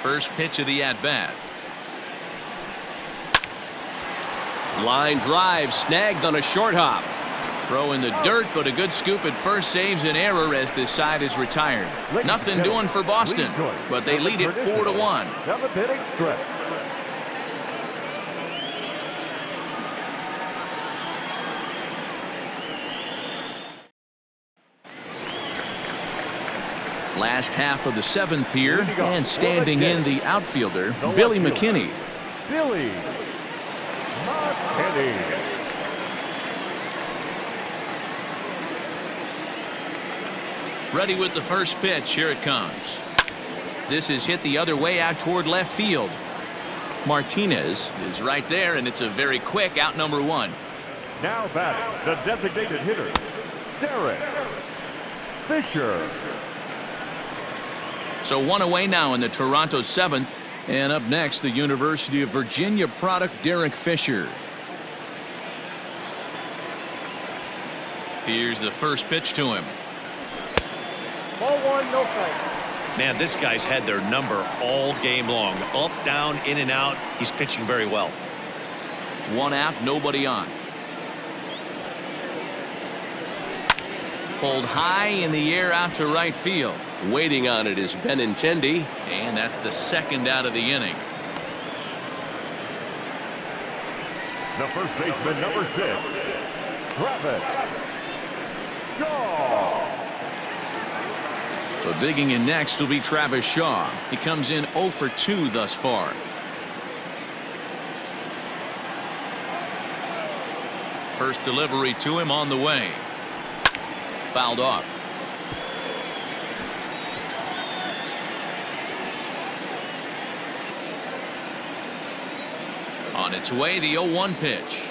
First pitch of the at-bat. Line drive snagged on a short hop. Throw in the dirt, but a good scoop at first saves an error as this side is retired. Nothing doing for Boston, but they lead it 4-1. 7th inning stretch. Last half of the 7th here, and standing in the outfielder, Billy McKinney. Billy McKinney. Ready with the first pitch. Here it comes. This is hit the other way out toward left field. Martinez is right there, and it's a very quick out, number 1. Now batting, the designated hitter, Derek Fisher. So 1 away now in the Toronto 7th. And up next, the University of Virginia product, Derek Fisher. Here's the first pitch to him. Ball 1, no strike. Man, this guy's had their number all game long. Up, down, in and out. He's pitching very well. 1 out, nobody on. Pulled high in the air out to right field. Waiting on it is Benintendi, and that's the 2nd out of the inning. The first baseman, number 6, Travis Shaw. So digging in next will be Travis Shaw. He comes in 0 for 2 thus far. First delivery to him on the way. Fouled off. On its way, the 0-1 pitch.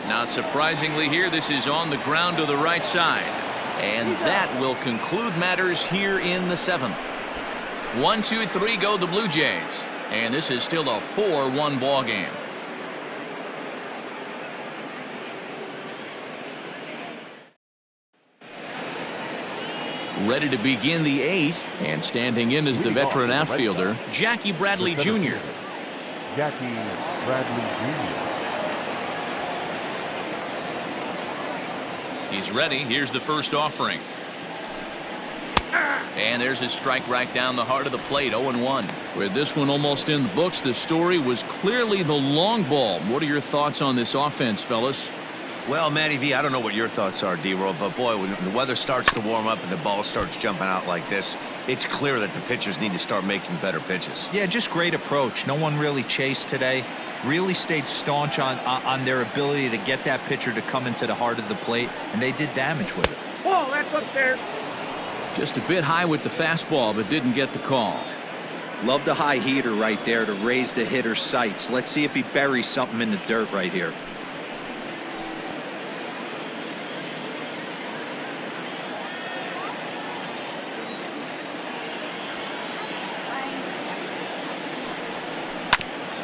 Not surprisingly here, this is on the ground to the right side. And that will conclude matters here in the 7th. 1, 2, 3 go the Blue Jays. And this is still a 4-1 ball game. Ready to begin the 8th, and standing in is the veteran outfielder, Jackie Bradley Jr. Jackie Bradley Jr. He's ready. Here's the first offering. And there's his strike right down the heart of the plate, 0-1. With this one almost in the books, the story was clearly the long ball. What are your thoughts on this offense, fellas? Well, Matty V, I don't know what your thoughts are, D-Roll, but boy, when the weather starts to warm up and the ball starts jumping out like this, It's clear that the pitchers need to start making better pitches. Yeah, just great approach. No one really chased today. Really stayed staunch on their ability to get that pitcher to come into the heart of the plate, and they did damage with it. Ball, that's upstairs. Just a bit high with the fastball, but didn't get the call. Love the high heater right there to raise the hitter's sights. Let's see if he buries something in the dirt right here.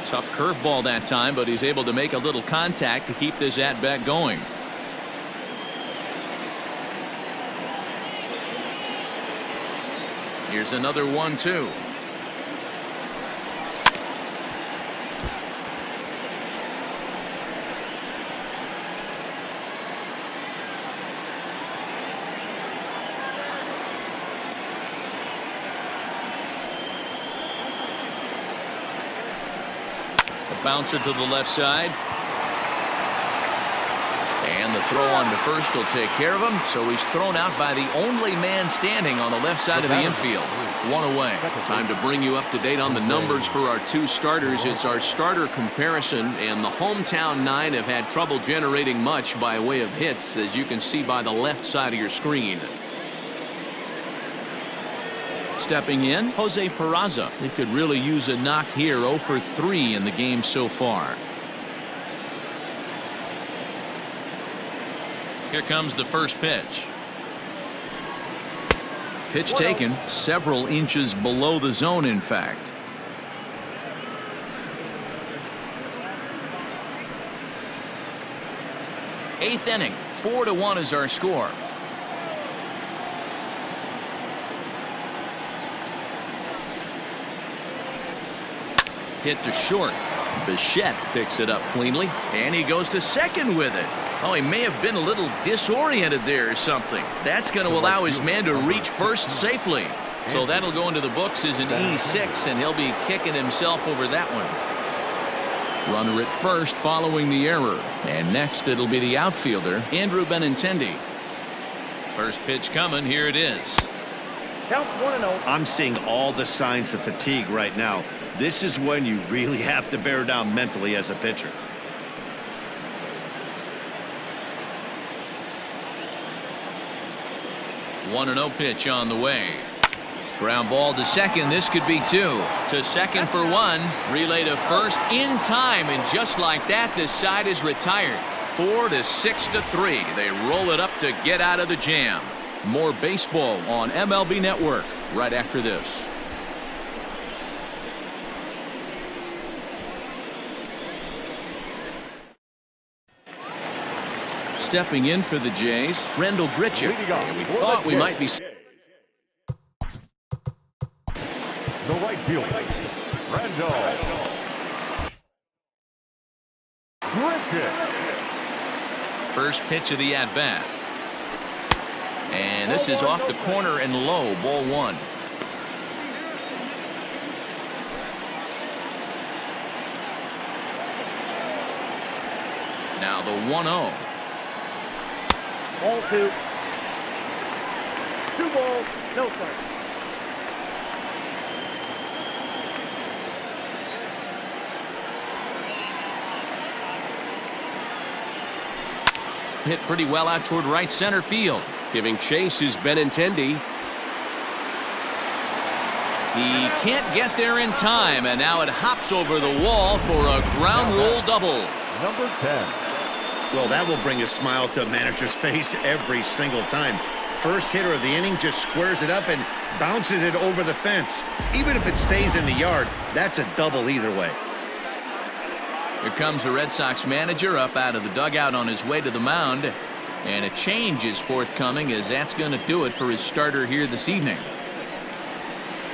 Tough curveball that time, but he's able to make a little contact to keep this at-bat going. Here's another 1-2. Bouncer to the left side. And the throw on to first will take care of him. So he's thrown out by the only man standing on the left side of the infield. One away. Time to bring you up to date on the numbers for our two starters. It's our starter comparison, and the hometown nine have had trouble generating much by way of hits, as you can see by the left side of your screen. Stepping in, Jose Peraza. He could really use a knock here. 0 for 3 in the game so far. Here comes the first pitch. Pitch taken several inches below the zone, in fact. Eighth inning, 4-1 is our score. Hit to short. Bichette picks it up cleanly, and he goes to second with it. Oh, he may have been a little disoriented there or something. That's going to allow his man to reach first safely. So that'll go into the books as an E6, and he'll be kicking himself over that one. Runner at first following the error. And next it'll be the outfielder, Andrew Benintendi. First pitch coming. Here it is. Count 1-0. I'm seeing all the signs of fatigue right now. This is when you really have to bear down mentally as a pitcher. One 1-0 pitch on the way. Ground ball to second. This could be two. To second for one. Relay to first in time, and just like that, this side is retired. 4 to 6 to 3. They roll it up to get out of the jam. More baseball on MLB Network right after this. Stepping in for the Jays, Rendell Gritchick. And we thought we might be. The right fielder, Rendell Gritchick. First pitch of the at-bat. And this is off the corner and low, ball one. Now the 1-0. Ball 2. 2 balls, no strikes. Hit pretty well out toward right center field. Giving chase is Benintendi. He can't get there in time, and now it hops over the wall for a ground rule double. Number 10. Well, that will bring a smile to a manager's face every single time. First hitter of the inning just squares it up and bounces it over the fence. Even if it stays in the yard, that's a double either way. Here comes the Red Sox manager up out of the dugout on his way to the mound. And a change is forthcoming, as that's going to do it for his starter here this evening.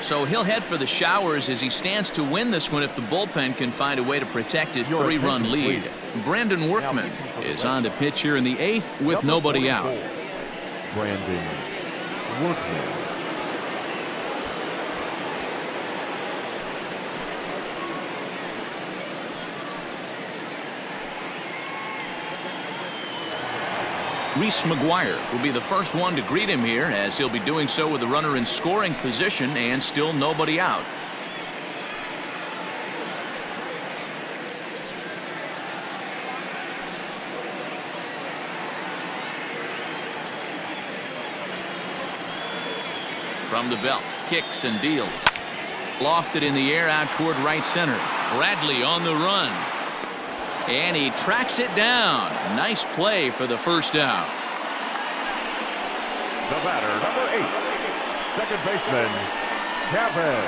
So he'll head for the showers as he stands to win this one if the bullpen can find a way to protect his 3-run lead. Brandon Workman is on to pitch here in the 8th with nobody out. Brandon Workman. Reese McGuire will be the first one to greet him here, as he'll be doing so with the runner in scoring position and still nobody out. From the belt, kicks and deals. Lofted in the air out toward right center. Bradley on the run. And he tracks it down. Nice play for the first out. The batter, number 8, second baseman, Kevin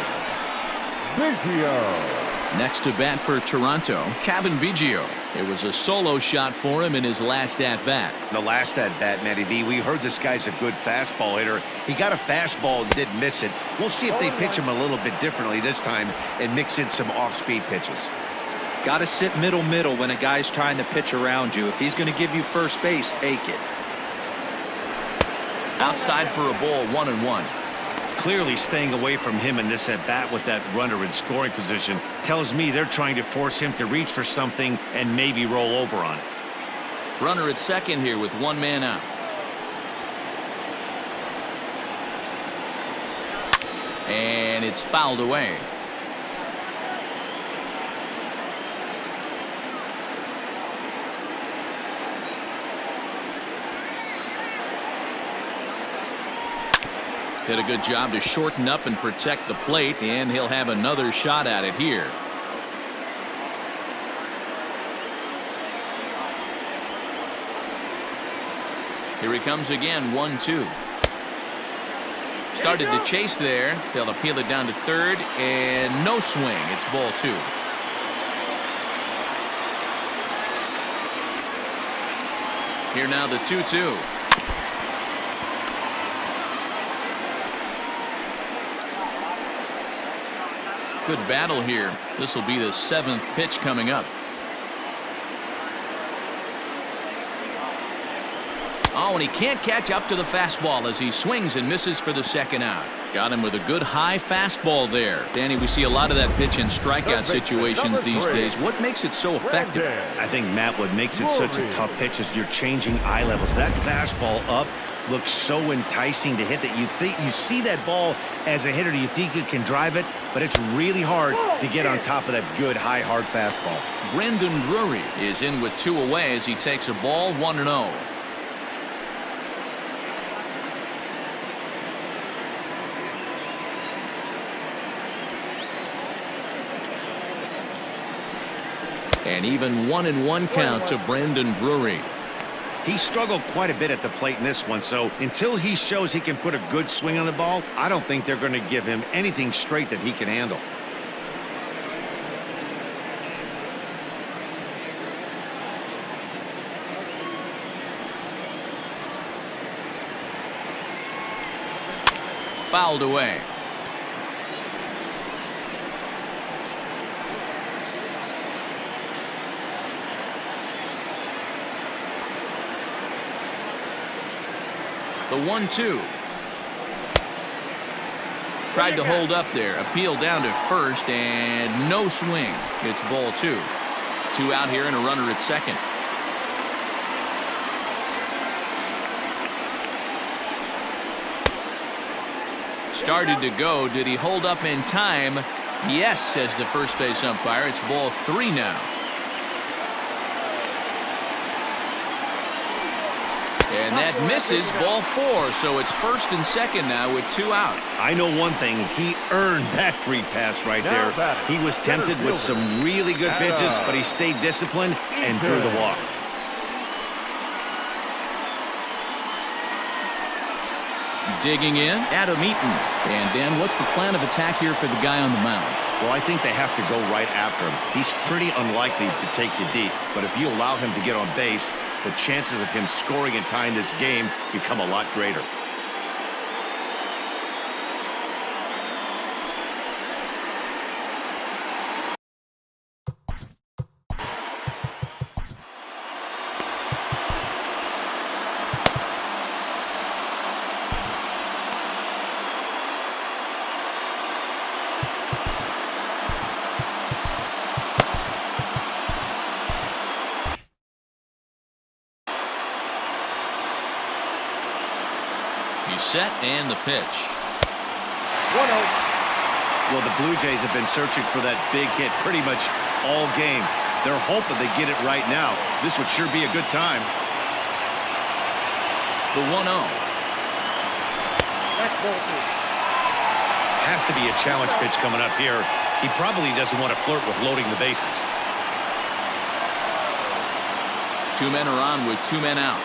Biggio. Next to bat for Toronto, Kevin Biggio. It was a solo shot for him in his last at-bat. The last at-bat, Matty V, we heard this guy's a good fastball hitter. He got a fastball and did miss it. We'll see if they pitch him a little bit differently this time and mix in some off-speed pitches. Got to sit middle when a guy's trying to pitch around you. If he's going to give you first base, take it. Outside for a ball, 1-1. Clearly staying away from him in this at-bat with that runner in scoring position tells me they're trying to force him to reach for something and maybe roll over on it. Runner at second here with one man out. And it's fouled away. Did a good job to shorten up and protect the plate, and he'll have another shot at it here. Here he comes again, 1-2. Started to chase there. They'll appeal it down to third, and no swing. It's ball 2. Here now the 2-2. Good battle here. This will be the 7th pitch coming up. Oh, and he can't catch up to the fastball as he swings and misses for the second out. Got him with a good high fastball there. Danny, we see a lot of that pitch in strikeout situations these days. What makes it so effective? I think, Matt, what makes it such a tough pitch is you're changing eye levels. That fastball up looks so enticing to hit that you see that ball as a hitter, you think you can drive it, but it's really hard to get on top of that good high hard fastball. Brandon Drury is in with 2 away as he takes a ball, 1-0. An even 1-1 count to Brandon Drury. He struggled quite a bit at the plate in this one, so until he shows he can put a good swing on the ball, I don't think they're going to give him anything straight that he can handle. Fouled away. The 1-2. Tried to hold up there. Appeal down to first and no swing. It's ball 2. 2 out here and a runner at second. Started to go. Did he hold up in time? Yes, says the first base umpire. It's ball 3 now. And that misses, ball 4. So it's first and second now with 2 out. I know one thing. He earned that free pass right there. He was tempted with some really good pitches, but he stayed disciplined and drew the walk. Digging in, Adam Eaton. And Dan, what's the plan of attack here for the guy on the mound? Well, I think they have to go right after him. He's pretty unlikely to take you deep, but if you allow him to get on base, the chances of him scoring and tying this game become a lot greater. set and the pitch. 1-0. Well, the Blue Jays have been searching for that big hit pretty much all game. They're hoping they get it right now. This would sure be a good time. The 1-0. That's ball 2. Has to be a challenge pitch coming up here. He probably doesn't want to flirt with loading the bases. 2 men are on with 2 men out.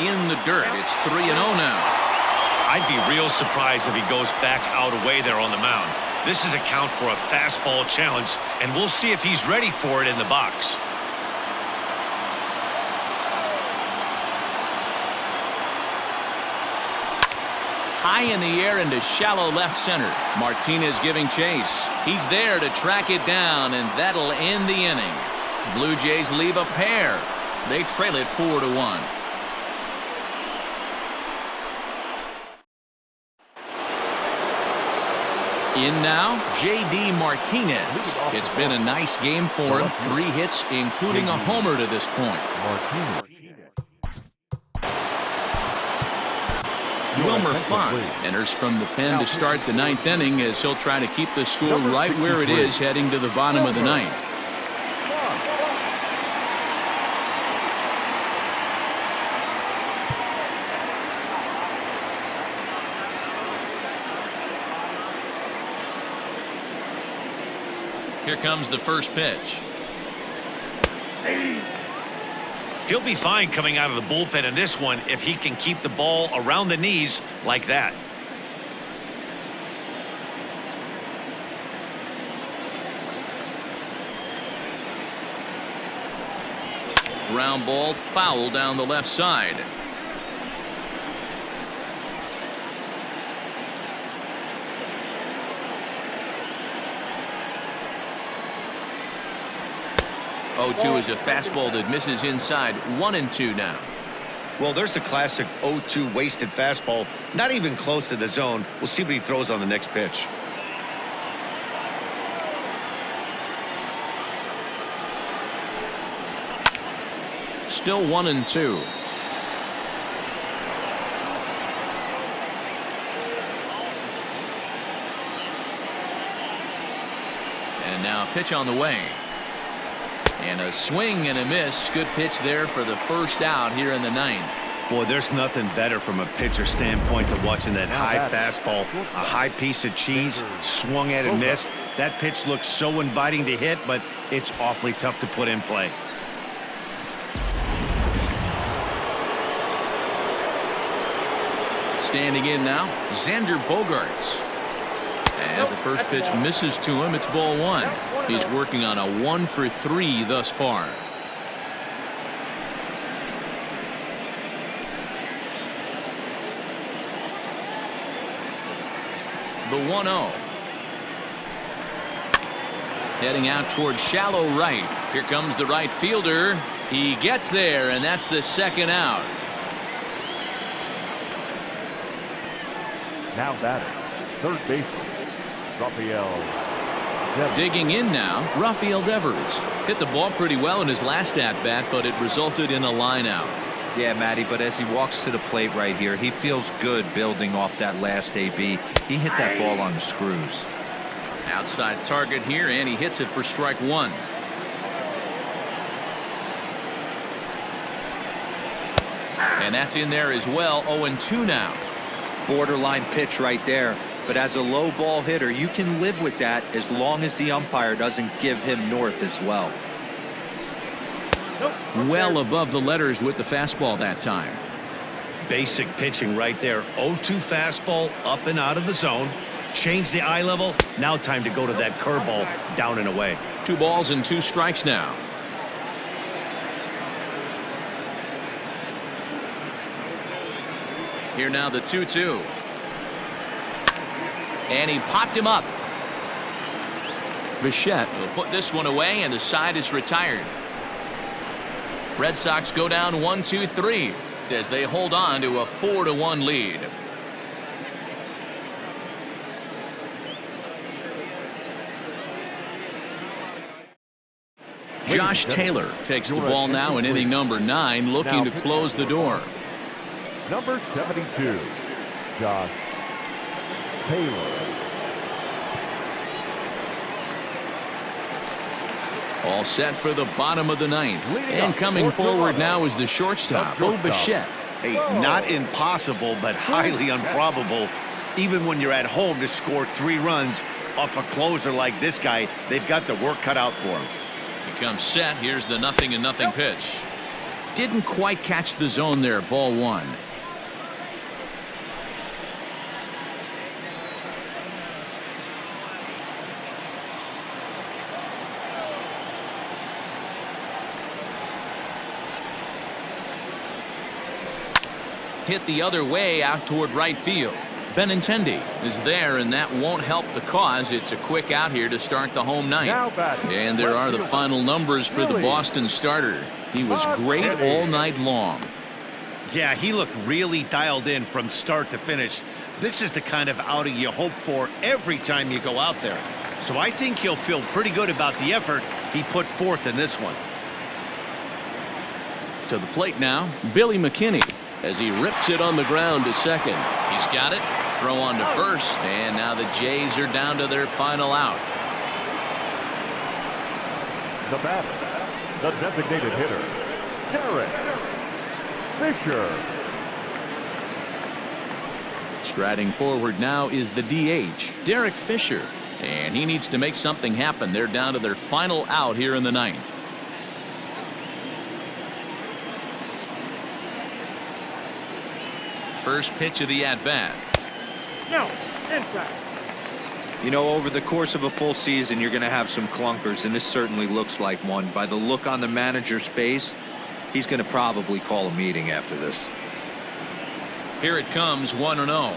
In the dirt. It's 3-0 now. I'd be real surprised if he goes back out away there on the mound. This is a count for a fastball challenge, and we'll see if he's ready for it in the box. High in the air into shallow left center. Martinez giving chase. He's there to track it down, and that'll end the inning. Blue Jays leave a pair. They trail it 4-1. In now, J.D. Martinez. It's been a nice game for him. 3 hits, including a homer to this point. Wilmer enters from the pen to start the 9th inning as he'll try to keep the score right where it is heading to the bottom of the 9th. Here comes the first pitch. He'll be fine coming out of the bullpen in this one if he can keep the ball around the knees like that. Ground ball foul down the left side. Oh-2 is a fastball that misses inside. 1-2 now. Well, there's the classic 0-2 wasted fastball. Not even close to the zone. We'll see what he throws on the next pitch. Still 1-2. And now a pitch on the way. And a swing and a miss. Good pitch there for the first out here in the 9th. Boy, there's nothing better from a pitcher standpoint than watching that high fastball. A high piece of cheese, swung at and missed. That pitch looks so inviting to hit, but it's awfully tough to put in play. Standing in now, Xander Bogaerts. As the first pitch misses to him, it's ball 1. He's working on a 1-for-3 thus far. The 1-0. Heading out towards shallow right. Here comes the right fielder. He gets there, and that's the second out. Now batting, third baseman, Rafael. Digging in now, Rafael Devers. Hit the ball pretty well in his last at-bat, but it resulted in a line out. Yeah, Matty, but as he walks to the plate right here, he feels good building off that last AB. He hit that ball on the screws. Outside target here, and he hits it for strike 1. And that's in there as well. 0-2 now. Borderline pitch right there. But as a low ball hitter, you can live with that as long as the umpire doesn't give him north as well. Well above the letters with the fastball that time. Basic pitching right there. 0-2 fastball up and out of the zone. Change the eye level. Now time to go to that curveball down and away. 2 balls and 2 strikes now. Here now the 2-2. And he popped him up. Bichette will put this one away, and the side is retired. Red Sox go down 1-2-3 as they hold on to a 4-1 lead. Josh Taylor takes the ball now in inning number 9, looking to close the door. Number 72, Josh Taylor. All set for the bottom of the 9th. And coming forward now is the shortstop, Bo Bichette. Hey, not impossible, but highly improbable. Even when you're at home to score 3 runs off a closer like this guy, they've got the work cut out for him. He comes set. Here's the 0-0 pitch. Didn't quite catch the zone there. Ball 1. Hit the other way out toward right field. Benintendi is there, and that won't help the cause. It's a quick out here to start the home 9th. And there are the final numbers for the Boston starter. He was great all night long. Yeah, he looked really dialed in from start to finish. This is the kind of outing you hope for every time you go out there. So I think he'll feel pretty good about the effort he put forth in this one. To the plate now, Billy McKinney, as he rips it on the ground to second. He's got it. Throw on to first, and now the Jays are down to their final out. The batter, the designated hitter, Derek Fisher. Striding forward now is the DH, Derek Fisher, and he needs to make something happen. They're down to their final out here in the 9th. First pitch of the at-bat. No, inside. You know, over the course of a full season, you're going to have some clunkers, and this certainly looks like one. By the look on the manager's face, he's going to probably call a meeting after this. Here it comes, 1-0.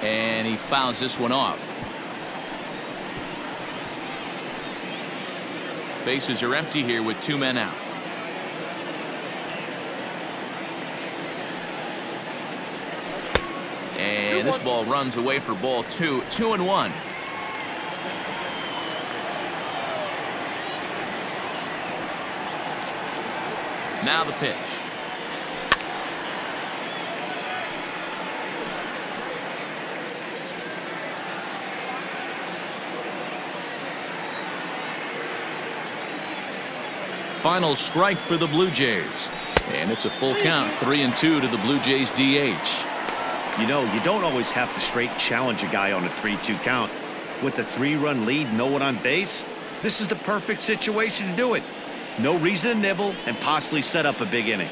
And he fouls this one off. Bases are empty here with 2 men out. And this ball runs away for ball 2. 2-1. Now the pitch. Final strike for the Blue Jays. And it's a full count, 3-2 to the Blue Jays DH. You know, you don't always have to straight challenge a guy on a 3-2 count. With the 3-run lead, no one on base, this is the perfect situation to do it. No reason to nibble and possibly set up a big inning.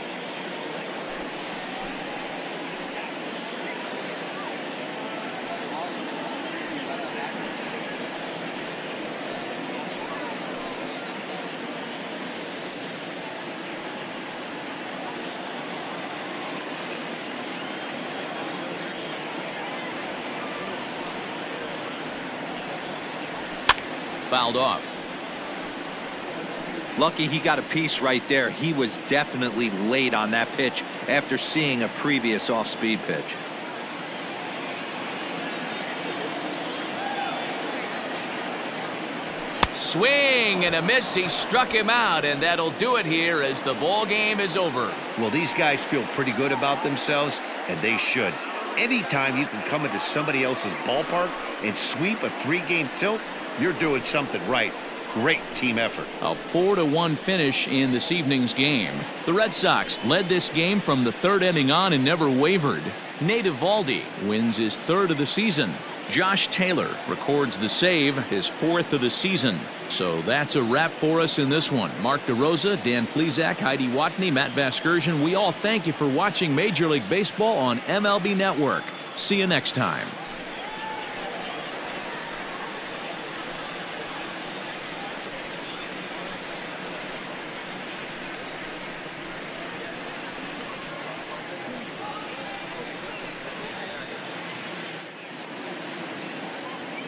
Fouled off. Lucky he got a piece right there. He was definitely late on that pitch after seeing a previous off-speed pitch. Swing and a miss. He struck him out, and that'll do it here as the ball game is over. Well, these guys feel pretty good about themselves, and they should. Anytime you can come into somebody else's ballpark and sweep a 3-game tilt, you're doing something right. Great team effort. A 4-1 finish in this evening's game. The Red Sox led this game from the 3rd inning on and never wavered. Eovaldi wins his 3rd of the season. Josh Taylor records the save, his 4th of the season. So that's a wrap for us in this one. Mark DeRosa, Dan Plesac, Heidi Watney, Matt Vasgersian, we all thank you for watching Major League Baseball on MLB Network. See you next time.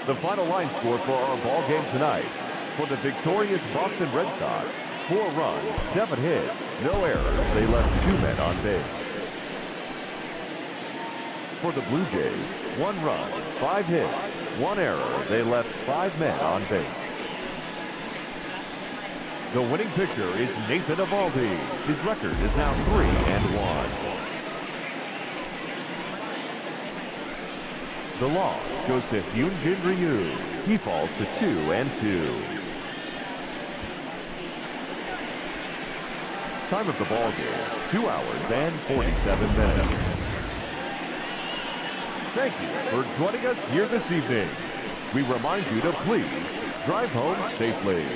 The final line score for our ball game tonight. For the victorious Boston Red Sox, 4 runs, 7 hits, no errors. They left 2 men on base. For the Blue Jays, 1 run, 5 hits, 1 error. They left 5 men on base. The winning pitcher is Nathan Eovaldi. His record is now 3-1. The loss goes to Hyun-Jin. He falls to 2-2. Time of the ball game, 2 hours and 47 minutes. Thank you for joining us here this evening. We remind you to please drive home safely.